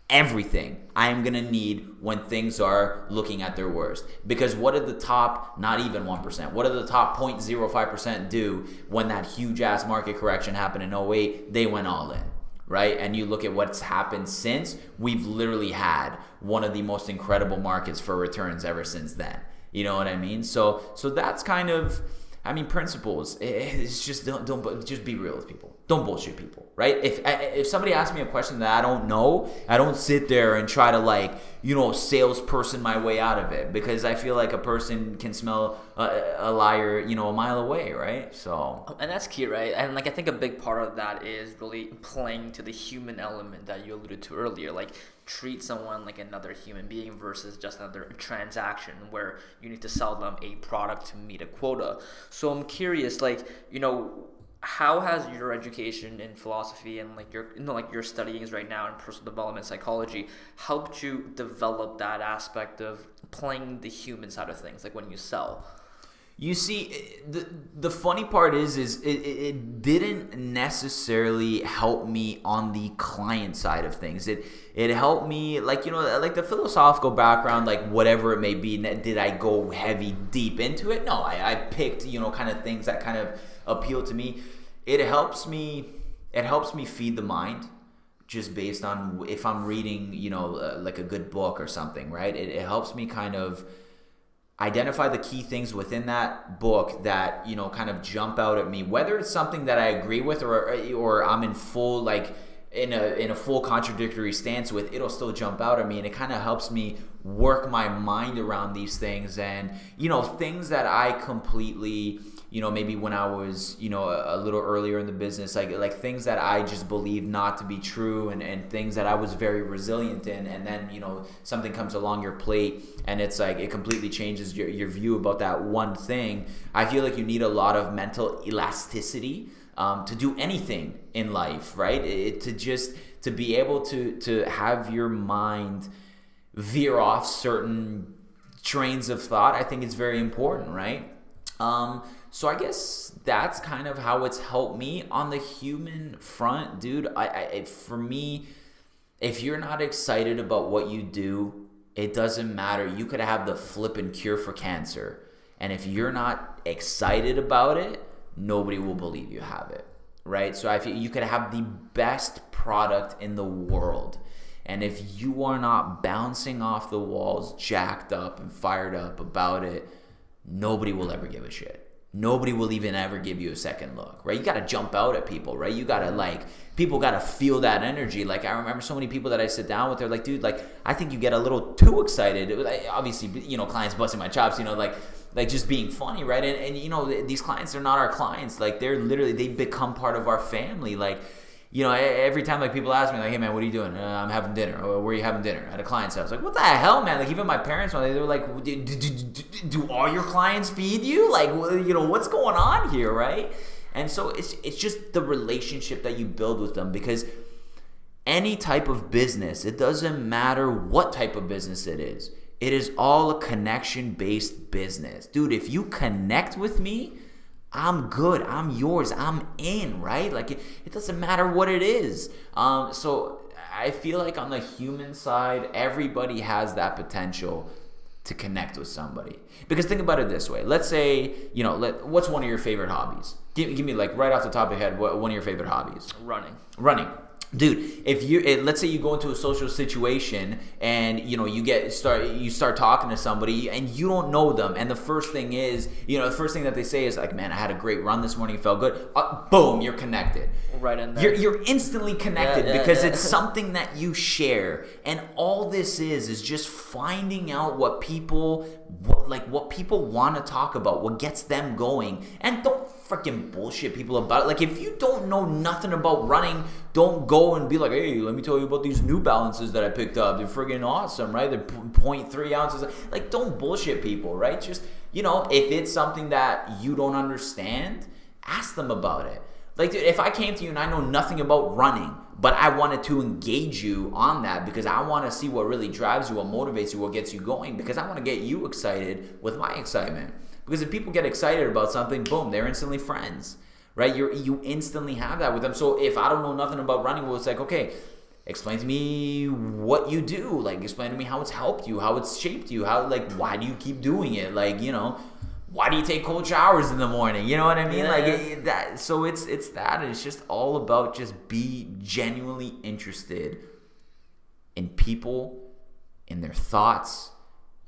[SPEAKER 2] Everything I am going to need when things are looking at their worst. Because what did the top, not even 1%, what did the top 0.05% do when that huge ass market correction happened in '08? They went all in. Right? And you look at what's happened since, we've literally had one of the most incredible markets for returns ever since then. You know what I mean? So that's kind of, principles. It's just don't just be real with people. Don't bullshit people, right? If somebody asks me a question that I don't know, I don't sit there and try to salesperson my way out of it, because I feel like a person can smell a liar, a mile away, right? So,
[SPEAKER 1] and that's key, right? And like I think a big part of that is really playing to the human element that you alluded to earlier. Like, treat someone like another human being versus just another transaction where you need to sell them a product to meet a quota. So I'm curious, like, how has your education in philosophy and like your studyings right now in personal development psychology helped you develop that aspect of playing the human side of things, like when you sell?
[SPEAKER 2] You see, the funny part is it didn't necessarily help me on the client side of things. It helped me, like, like the philosophical background, like whatever it may be. Did I go heavy deep into it? No, I picked, kind of things that kind of appeal to me. It helps me feed the mind, just based on if I'm reading, like a good book or something, right? It helps me kind of identify the key things within that book that, kind of jump out at me, whether it's something that I agree with or I'm in full, like in a full contradictory stance with. It'll still jump out at me, and it kind of helps me work my mind around these things. And things that I completely, maybe when I was, a little earlier in the business, like things that I just believed not to be true, and things that I was very resilient in, and then, something comes along your plate and it's like it completely changes your view about that one thing. I feel like you need a lot of mental elasticity to do anything in life, right? To be able to have your mind veer off certain trains of thought, I think it's very important, right? So I guess that's kind of how it's helped me on the human front, dude. For me, if you're not excited about what you do, it doesn't matter. You could have the flippin' cure for cancer, and if you're not excited about it, nobody will believe you have it, right? So I feel you could have the best product in the world, and if you are not bouncing off the walls, jacked up and fired up about it, nobody will ever give a shit. Nobody will even ever give you a second look, right? You got to jump out at people, right? You got to people got to feel that energy. Like, I remember so many people that I sit down with, they're like, dude, like, I think you get a little too excited. Obviously, clients busting my chops, like just being funny, right? And these clients are not our clients. Like, they become part of our family. Like, every time, like, people ask me, like, hey, man, what are you doing? I'm having dinner. Or where are you having dinner? At a client's house. Like, what the hell, man? Like, even my parents, they were like, do all your clients feed you? Like, what's going on here, right? And so it's just the relationship that you build with them, because any type of business, it doesn't matter what type of business it is all a connection-based business. Dude, if you connect with me, I'm good. I'm yours. I'm in, right? Like, it doesn't matter what it is. So I feel like on the human side, everybody has that potential to connect with somebody. Because think about it this way. Let's say, what's one of your favorite hobbies? Give me, like, right off the top of your head, one of your favorite hobbies? Running. Dude, let's say you go into a social situation and you start talking to somebody and you don't know them, and the first thing that they say is like, man, I had a great run this morning, it felt good. Boom, you're connected.
[SPEAKER 1] Right in there.
[SPEAKER 2] You're instantly connected because it's something that you share, and all this is just finding out what people want to talk about, what gets them going, and don't freaking bullshit people about it. Like, if you don't know nothing about running, don't go and be like, hey, let me tell you about these New Balances that I picked up. They're friggin' awesome, right? They're 0.3 ounces. Like, don't bullshit people, right? Just, if it's something that you don't understand, ask them about it. Like, dude, if I came to you and I know nothing about running, but I wanted to engage you on that because I want to see what really drives you, what motivates you, what gets you going, because I want to get you excited with my excitement. Because if people get excited about something, boom, they're instantly friends, right? You instantly have that with them. So if I don't know nothing about running, well, it's like, okay, explain to me what you do. Like, explain to me how it's helped you, how it's shaped you, why do you keep doing it? Like, why do you take cold showers in the morning? You know what I mean?
[SPEAKER 1] Yeah.
[SPEAKER 2] So it's that. And it's just all about just be genuinely interested in people, in their thoughts,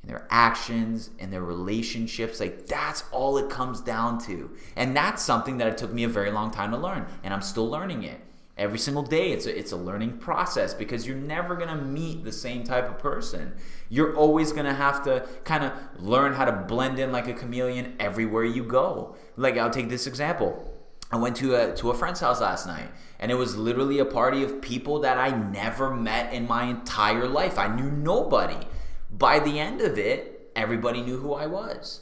[SPEAKER 2] in their actions, in their relationships. Like, that's all it comes down to. And that's something that it took me a very long time to learn. And I'm still learning it. Every single day, it's a learning process because you're never going to meet the same type of person. You're always going to have to kind of learn how to blend in like a chameleon everywhere you go. Like, I'll take this example. I went to a friend's house last night, and it was literally a party of people that I never met in my entire life. I knew nobody. By the end of it, everybody knew who I was.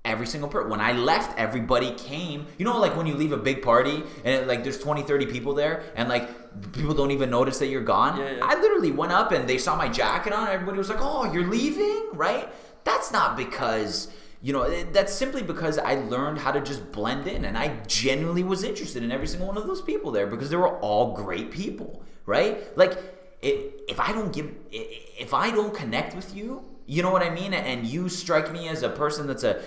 [SPEAKER 2] Every single person. When I left, everybody came. You know, like when you leave a big party and like there's 20, 30 people there and like people don't even notice that you're gone.
[SPEAKER 1] Yeah.
[SPEAKER 2] I literally went up and they saw my jacket on. Everybody was like, oh, you're leaving? Right? That's not because, that's simply because I learned how to just blend in. And I genuinely was interested in every single one of those people there because they were all great people. Right? Like, if I don't connect with you, you know what I mean? And you strike me as a person that's a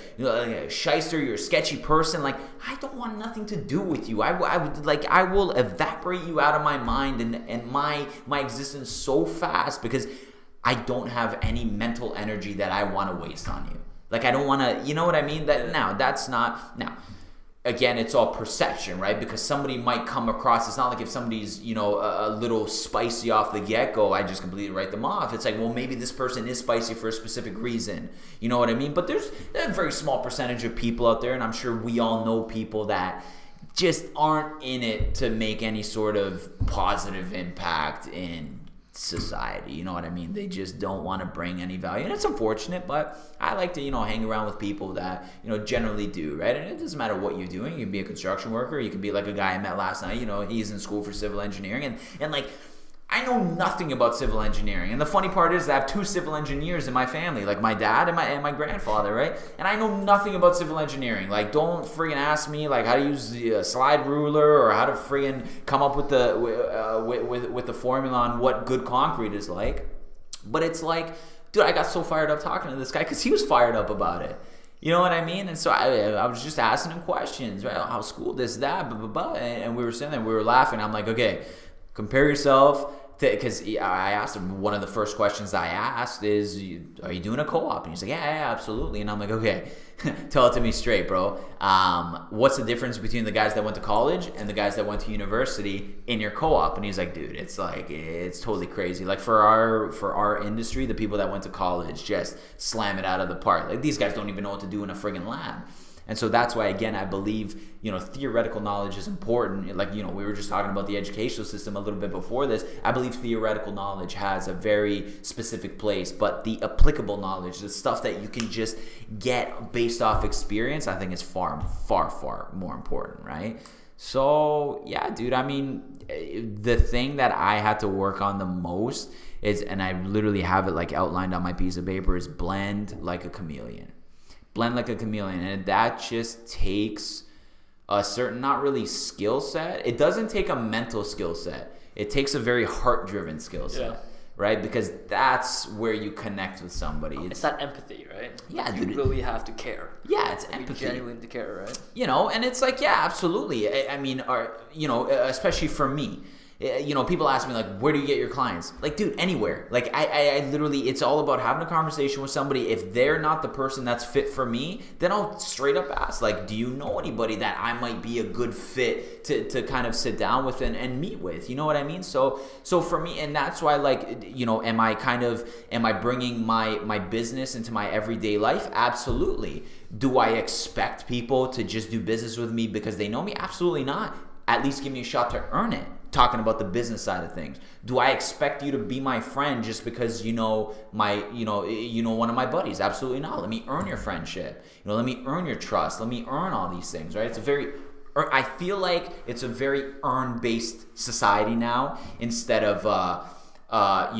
[SPEAKER 2] shyster, you're a sketchy person. Like, I don't want nothing to do with you. I will evaporate you out of my mind and my existence so fast because I don't have any mental energy that I want to waste on you. Like, I don't want to, you know what I mean? Now, again, it's all perception, right? Because somebody might come across, it's not like if somebody's, a little spicy off the get-go, I just completely write them off. It's like, well, maybe this person is spicy for a specific reason. You know what I mean? But there's a very small percentage of people out there, and I'm sure we all know people that just aren't in it to make any sort of positive impact in society. You know what I mean? They just don't want to bring any value, and it's unfortunate, but I like to hang around with people that generally do, right? And it doesn't matter what you're doing. You can be a construction worker, you can be like a guy I met last night, he's in school for civil engineering, and like, I know nothing about civil engineering. And the funny part is I have 2 civil engineers in my family, like my dad and my grandfather, right? And I know nothing about civil engineering. Like, don't friggin' ask me like how to use the slide ruler or how to friggin' come up with the formula on what good concrete is like. But it's like, dude, I got so fired up talking to this guy because he was fired up about it. You know what I mean? And so I was just asking him questions, right? How school, this, that, blah, blah, blah. And we were sitting there, we were laughing. I'm like, okay, compare yourself. Because I asked him, one of the first questions I asked is, are you doing a co-op? And he's like, yeah, absolutely. And I'm like, okay, tell it to me straight, bro. What's the difference between the guys that went to college and the guys that went to university in your co-op? And he's like, dude, it's totally crazy. Like, for our industry, the people that went to college just slam it out of the park. Like, these guys don't even know what to do in a friggin' lab. And so that's why, again, I believe, theoretical knowledge is important. Like, we were just talking about the educational system a little bit before this. I believe theoretical knowledge has a very specific place, but the applicable knowledge, the stuff that you can just get based off experience, I think is far, far, far more important, right? So, yeah, dude, I mean, the thing that I had to work on the most is, and I literally have it like outlined on my piece of paper, is blend like a chameleon. Blend like a chameleon, and that just takes a certain, not really skill set. It doesn't take a mental skill set. It takes a very heart-driven skill set, right? Because that's where you connect with somebody.
[SPEAKER 1] It's that empathy, right?
[SPEAKER 2] Yeah,
[SPEAKER 1] you really have to care.
[SPEAKER 2] Yeah, it's empathy.
[SPEAKER 1] You genuinely care, right?
[SPEAKER 2] And it's like, yeah, absolutely. I mean, especially for me. People ask me, like, where do you get your clients? Like, dude, anywhere. Like, I literally, it's all about having a conversation with somebody. If they're not the person that's fit for me, then I'll straight up ask, like, do you know anybody that I might be a good fit to kind of sit down with and meet with? You know what I mean? So for me, and that's why, like, am I bringing my business into my everyday life? Absolutely. Do I expect people to just do business with me because they know me? Absolutely not. At least give me a shot to earn it. Talking about the business side of things. Do I expect you to be my friend just because one of my buddies? Absolutely not. Let me earn your friendship. Let me earn your trust. Let me earn all these things, right? I feel like it's a very earn-based society now instead of I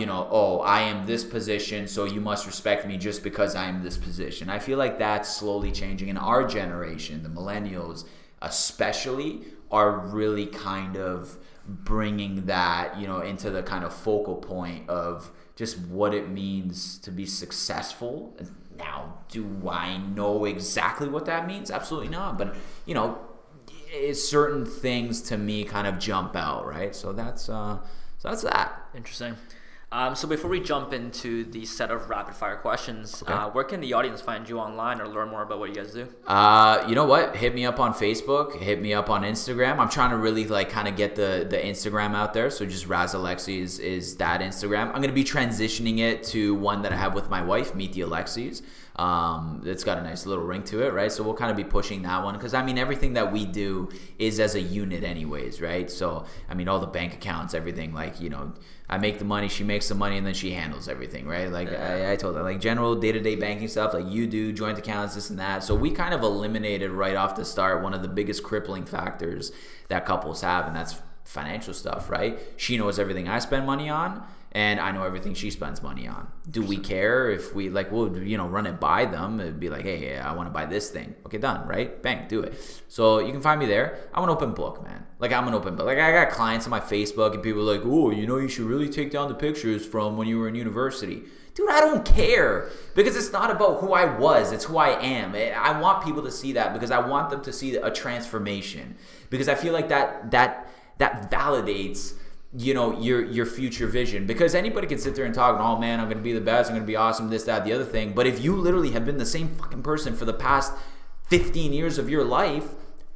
[SPEAKER 2] am this position, so you must respect me just because I am this position. I feel like that's slowly changing in our generation. The millennials especially are really kind of bringing that, into the kind of focal point of just what it means to be successful. Now, do I know exactly what that means? Absolutely not. But, certain things to me kind of jump out, right? So that's that.
[SPEAKER 1] Interesting. So before we jump into the set of rapid fire questions, where can the audience find you online or learn more about what you guys do?
[SPEAKER 2] You know what? Hit me up on Facebook. Hit me up on Instagram. I'm trying to really kind of get the Instagram out there. So just Razvan Alexe is that Instagram. I'm going to be transitioning it to one that I have with my wife, Meet the Alexes. It's got a nice little ring to it, right? So we'll kind of be pushing that one because everything that we do is as a unit anyways, right? So all the bank accounts, everything, I make the money, she makes the money, and then she handles everything, right? I told her, general day-to-day banking stuff, you do, joint accounts, this and that. So we kind of eliminated right off the start one of the biggest crippling factors that couples have, and that's financial stuff, right? She knows everything I spend money on, and I know everything she spends money on. Do we care if we we'll run it by them? It'd be hey, I want to buy this thing. Okay, done, right? Bang, do it. So you can find me there. I'm an open book, man. I'm an open book. I got clients on my Facebook, and people are oh, you should really take down the pictures from when you were in university. Dude, I don't care, because it's not about who I was, it's who I am. I want people to see that, because I want them to see a transformation, because I feel that validates your future vision. Because anybody can sit there and talk, oh man, I'm going to be the best, I'm going to be awesome, this, that, the other thing. But if you literally have been the same fucking person for the past 15 years of your life,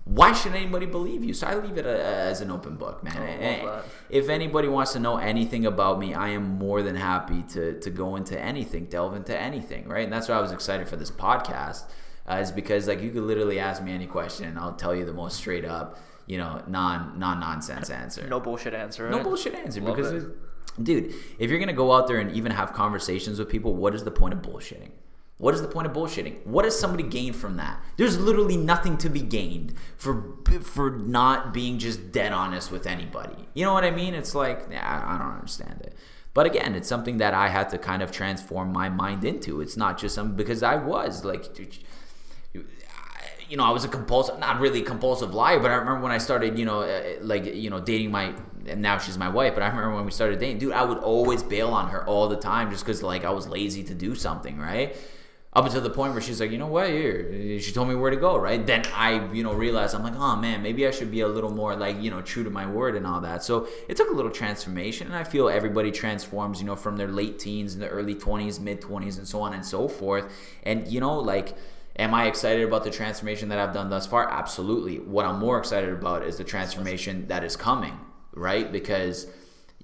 [SPEAKER 2] why should anybody believe you? So I leave it as an open book, man. And if anybody wants to know anything about me, I am more than happy to go into anything, delve into anything, right? And that's why I was excited for this podcast, is because you could literally ask me any question and I'll tell you the most straight up, non-nonsense answer.
[SPEAKER 1] No bullshit answer, right?
[SPEAKER 2] No bullshit answer. Because, dude, if you're going to go out there and even have conversations with people, what is the point of bullshitting? What is the point of bullshitting? What does somebody gain from that? There's literally nothing to be gained for not being just dead honest with anybody. You know what I mean? It's I don't understand it. But again, it's something that I had to kind of transform my mind into. It's not just something, because I was I was not really a compulsive liar, but I remember when I started, dating and now she's my wife, but I remember when we started dating, dude, I would always bail on her all the time just because I was lazy to do something, right? Up until the point where she's like, you know what, here, she told me where to go, right? Then I, realized, I'm oh man, maybe I should be a little more true to my word and all that. So it took a little transformation, and I feel everybody transforms, from their late teens and the early 20s, mid 20s, and so on and so forth. And, am I excited about the transformation that I've done thus far? Absolutely. What I'm more excited about is the transformation that is coming, right? Because,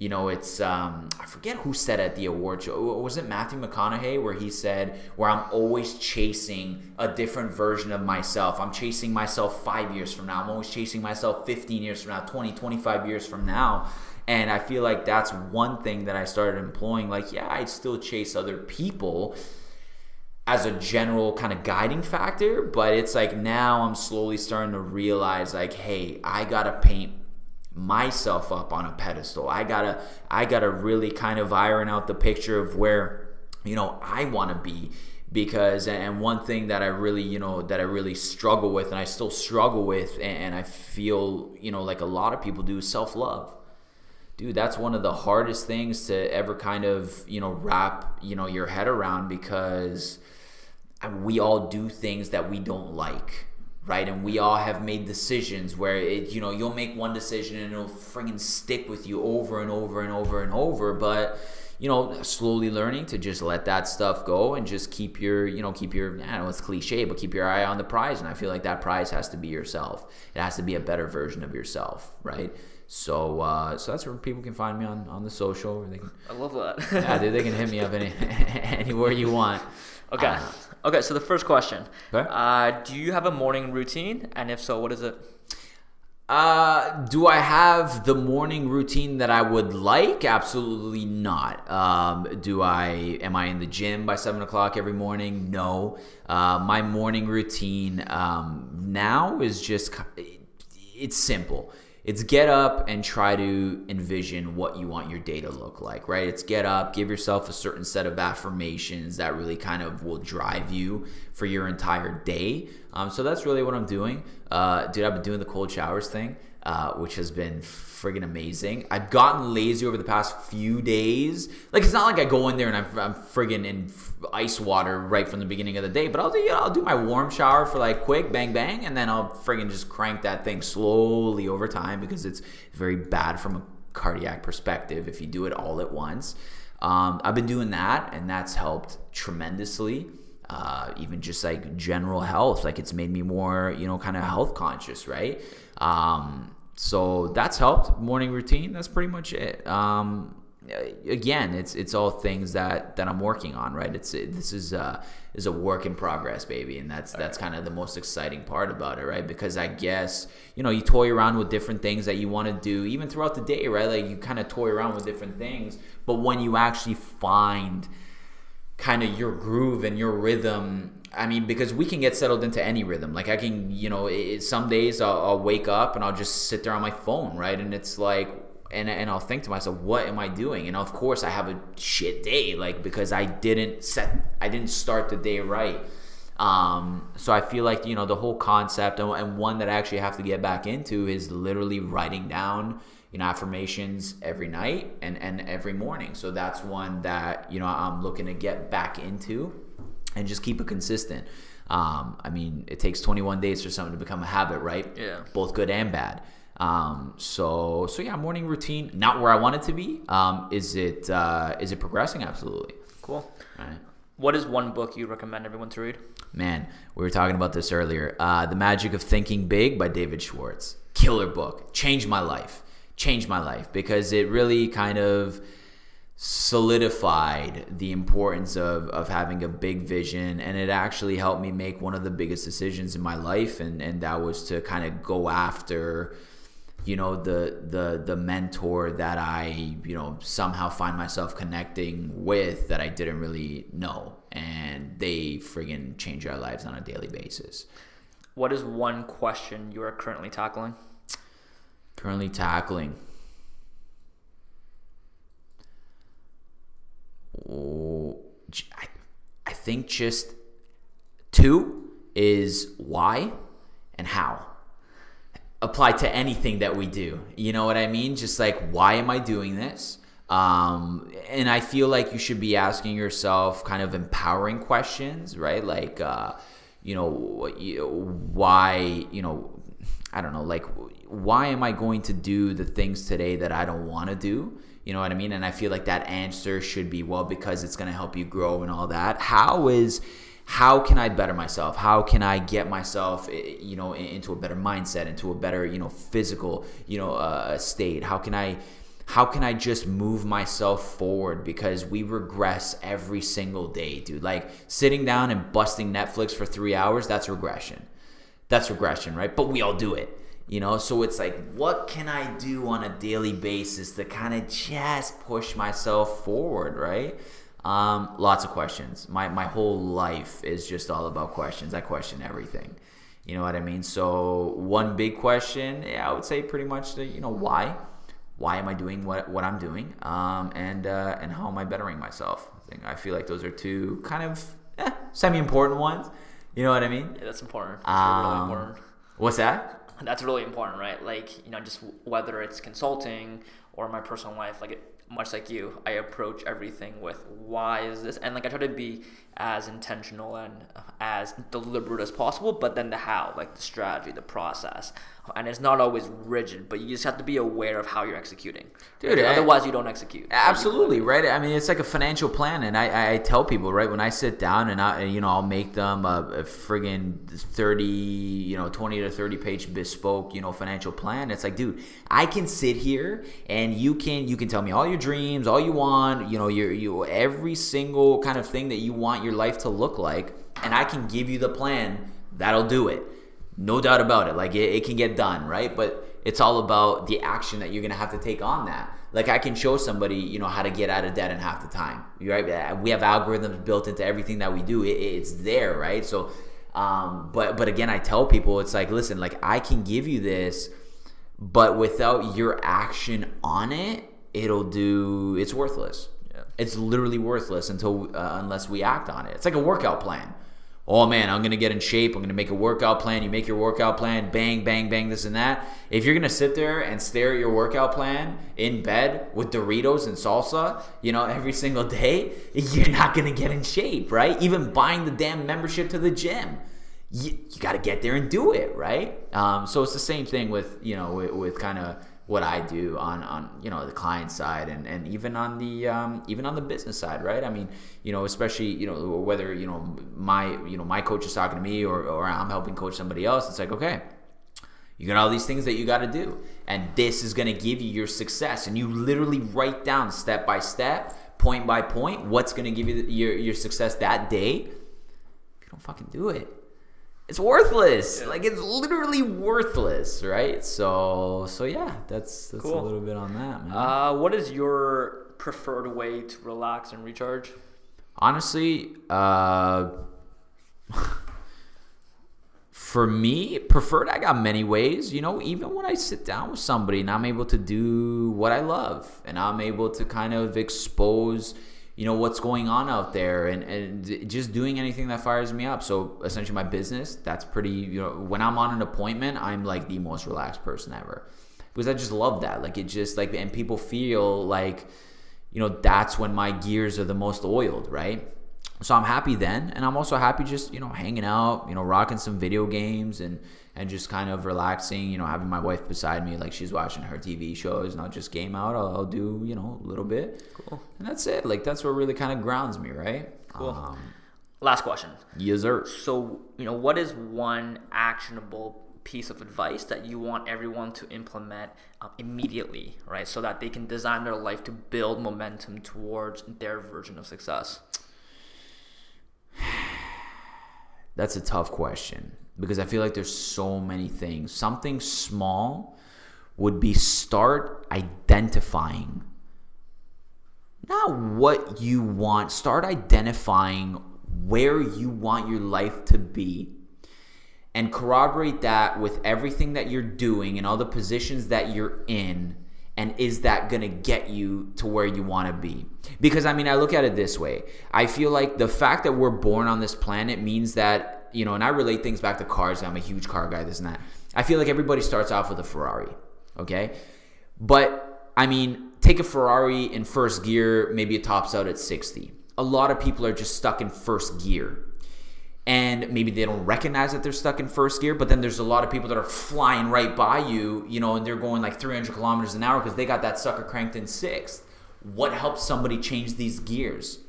[SPEAKER 2] it's, I forget who said at the award show. Was it Matthew McConaughey, where he said, where I'm always chasing a different version of myself. I'm chasing myself 5 years from now. I'm always chasing myself 15 years from now, 20, 25 years from now. And I feel that's one thing that I started employing. I still chase other people as a general kind of guiding factor, but it's now I'm slowly starting to realize hey, I gotta paint myself up on a pedestal. I gotta really kind of iron out the picture of where I want to be, because and one thing that I really struggle with, and I still struggle with, and I feel a lot of people do, is self-love. Dude, that's one of the hardest things to ever kind of wrap your head around, because we all do things that we don't like, right? And we all have made decisions where you'll make one decision and it'll friggin' stick with you over and over and over and over. But slowly learning to just let that stuff go and just keep your I know it's cliche, but keep your eye on the prize. And I feel that prize has to be yourself. It has to be a better version of yourself, right? So that's where people can find me on the social. Where they can,
[SPEAKER 1] I love that.
[SPEAKER 2] Yeah, dude, they can hit me up anywhere you want.
[SPEAKER 1] Okay. Okay, so the first question.
[SPEAKER 2] Okay.
[SPEAKER 1] Do you have a morning routine? And if so, what is it?
[SPEAKER 2] Do I have the morning routine that I would like? Absolutely not. Am I in the gym by 7 o'clock every morning? No. My morning routine now is just, it's simple. It's get up and try to envision what you want your day to look like, right? It's get up, give yourself a certain set of affirmations that really kind of will drive you for your entire day. So that's really what I'm doing. Dude, I've been doing the cold showers thing, which has been friggin' amazing. I've gotten lazy over the past few days. It's not I go in there and I'm friggin' in ice water right from the beginning of the day, but I'll do my warm shower for quick, bang, bang, and then I'll friggin' just crank that thing slowly over time, because it's very bad from a cardiac perspective if you do it all at once. I've been doing that, and that's helped tremendously. Even just like general health, like it's made me more, kind of health conscious, right? So that's helped. Morning routine, that's pretty much it. Again, it's all things that I'm working on, right? This is a work in progress, baby, and that's kind of the most exciting part about it, right? Because I guess you toy around with different things that you want to do even throughout the day, right? Like you kind of toy around with different things, but when you actually find kind of your groove and your rhythm, I mean, because we can get settled into any rhythm. Like I can, some days I'll wake up and I'll just sit there on my phone, right? And it's like, and I'll think to myself, what am I doing? And of course I have a shit day, like because I didn't start the day right. So I feel like, the whole concept and one that I actually have to get back into is literally writing down, affirmations every night and every morning. So that's one that, I'm looking to get back into and just keep it consistent. I mean, it takes 21 days for something to become a habit, right?
[SPEAKER 1] Yeah.
[SPEAKER 2] Both good and bad. So yeah, morning routine, not where I want it to be. Is it progressing? Absolutely.
[SPEAKER 1] Cool.
[SPEAKER 2] All right.
[SPEAKER 1] What is one book you recommend everyone to read?
[SPEAKER 2] Man, we were talking about this earlier. The Magic of Thinking Big by David Schwartz. Killer book. Changed my life because it really kind of solidified the importance of having a big vision, and it actually helped me make one of the biggest decisions in my life, and that was to kind of go after the mentor that I somehow find myself connecting with that I didn't really know, and they friggin' change our lives on a daily basis.
[SPEAKER 1] What is one question you are currently tackling?
[SPEAKER 2] I think just two is why and how. Apply to anything that we do. You know what I mean? Just like, why am I doing this? And I feel like you should be asking yourself kind of empowering questions, right? Like, why, I don't know, like, why am I going to do the things today that I don't want to do? You know what I mean? And I feel like that answer should be, well, because it's going to help you grow and all that. How can I better myself? How can I get myself, into a better mindset, into a better, physical, state? How can I just move myself forward? Because we regress every single day, dude. Like sitting down and busting Netflix for 3 hours, that's regression. That's regression, right? But we all do it. So it's like, what can I do on a daily basis to kind of just push myself forward, right? Lots of questions. My whole life is just all about questions. I question everything. You know what I mean? So one big question, I would say pretty much the, why? Why am I doing what I'm doing? And how am I bettering myself? I feel like those are two kind of semi-important ones. You know what I mean?
[SPEAKER 1] Yeah, that's important. That's really important.
[SPEAKER 2] What's that?
[SPEAKER 1] That's really important, right? Like, just whether it's consulting or my personal life, like much like you, I approach everything with why is this? And like I try to be as intentional and as deliberate as possible, but then the how, like the strategy, the process. And it's not always rigid, but you just have to be aware of how you're executing. Dude, otherwise you don't execute.
[SPEAKER 2] Absolutely, right? I mean, it's like a financial plan, and I tell people, right, when I sit down and I'll make them a friggin' 20 to 30 page bespoke, financial plan. It's like, dude, I can sit here and you can tell me all your dreams, all you want, your every single kind of thing that you want your life to look like, and I can give you the plan that'll do it. No doubt about it. Like it can get done, right? But it's all about the action that you're gonna have to take on that. Like I can show somebody, how to get out of debt in half the time. Right? We have algorithms built into everything that we do. It's there, right? So, but again, I tell people, it's like, listen, like I can give you this, but without your action on it, it's worthless. Yeah. It's literally worthless unless we act on it. It's like a workout plan. Oh man, I'm going to get in shape. I'm going to make a workout plan. You make your workout plan, bang, bang, bang, this and that. If you're going to sit there and stare at your workout plan in bed with Doritos and salsa, every single day, you're not going to get in shape, right? Even buying the damn membership to the gym. You got to get there and do it, right? So it's the same thing with, with kind of what I do on the client side and even on the business side, right? I mean, especially whether my coach is talking to me or I'm helping coach somebody else. It's like, okay, you got all these things that you got to do, and this is going to give you your success. And you literally write down step by step, point by point, what's going to give you your success that day. If you don't fucking do it, it's worthless. Like, it's literally worthless, right? So yeah, that's cool. A little bit on that, man.
[SPEAKER 1] What is your preferred way to relax and recharge?
[SPEAKER 2] Honestly, for me, preferred, I got many ways. Even when I sit down with somebody and I'm able to do what I love and I'm able to kind of expose what's going on out there and just doing anything that fires me up. So essentially my business, that's pretty, when I'm on an appointment, I'm like the most relaxed person ever, because I just love that. Like, it just like, and people feel like, that's when my gears are the most oiled, right? So I'm happy then. And I'm also happy just, hanging out, rocking some video games and just kind of relaxing, having my wife beside me, like she's watching her TV shows and I'll just game out. I'll do, a little bit.
[SPEAKER 1] Cool.
[SPEAKER 2] And that's it. Like, that's what really kind of grounds me, right?
[SPEAKER 1] Cool. Last question.
[SPEAKER 2] Yes, sir.
[SPEAKER 1] So, what is one actionable piece of advice that you want everyone to implement immediately, right? So that they can design their life to build momentum towards their version of success?
[SPEAKER 2] That's a tough question, because I feel like there's so many things. Something small would be start identifying not what you want, start identifying where you want your life to be, and corroborate that with everything that you're doing and all the positions that you're in. And is that going to get you to where you want to be? Because, I look at it this way. I feel like the fact that we're born on this planet means that, and I relate things back to cars. I'm a huge car guy, this and that. I feel like everybody starts off with a Ferrari, okay? But, take a Ferrari in first gear, maybe it tops out at 60. A lot of people are just stuck in first gear. And maybe they don't recognize that they're stuck in first gear, but then there's a lot of people that are flying right by you, and they're going like 300 kilometers an hour because they got that sucker cranked in sixth. What helps somebody change these gears?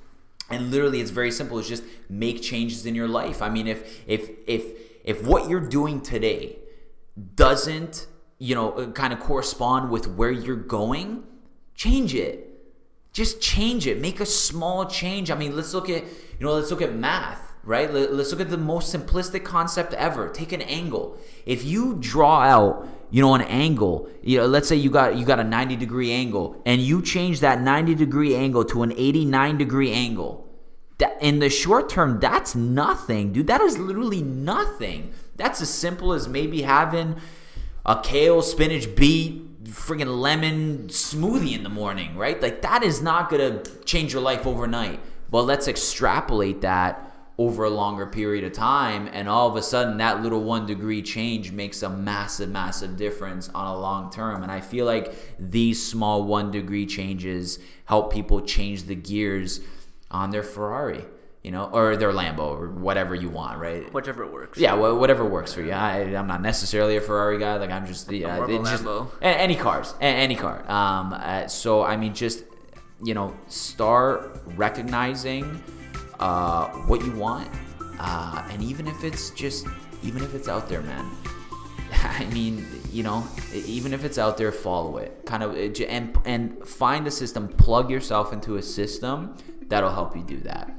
[SPEAKER 2] And literally, it's very simple. It's just make changes in your life. If what you're doing today doesn't, kind of correspond with where you're going, change it. Just change it. Make a small change. Let's look at math. Right? Let's look at the most simplistic concept ever. Take an angle. If you draw out, an angle, let's say you got a 90-degree angle, and you change that 90-degree angle to an 89-degree angle. That, in the short term, that's nothing, dude. That is literally nothing. That's as simple as maybe having a kale, spinach, beet, friggin' lemon smoothie in the morning, right? Like, that is not gonna change your life overnight. But let's extrapolate that over a longer period of time, and all of a sudden that little 1 degree change makes a massive difference on a long term. And I feel like these small 1 degree changes help people change the gears on their Ferrari, or their Lambo, or whatever you want, right?
[SPEAKER 1] Whichever works.
[SPEAKER 2] Yeah, whatever works for you. I'm not necessarily a Ferrari guy. Like, I'm just
[SPEAKER 1] Lambo.
[SPEAKER 2] Any cars, any car. Just start recognizing what you want, and even if it's out there, man. Even if it's out there, follow it. Kind of, and find a system. Plug yourself into a system that'll help you do that.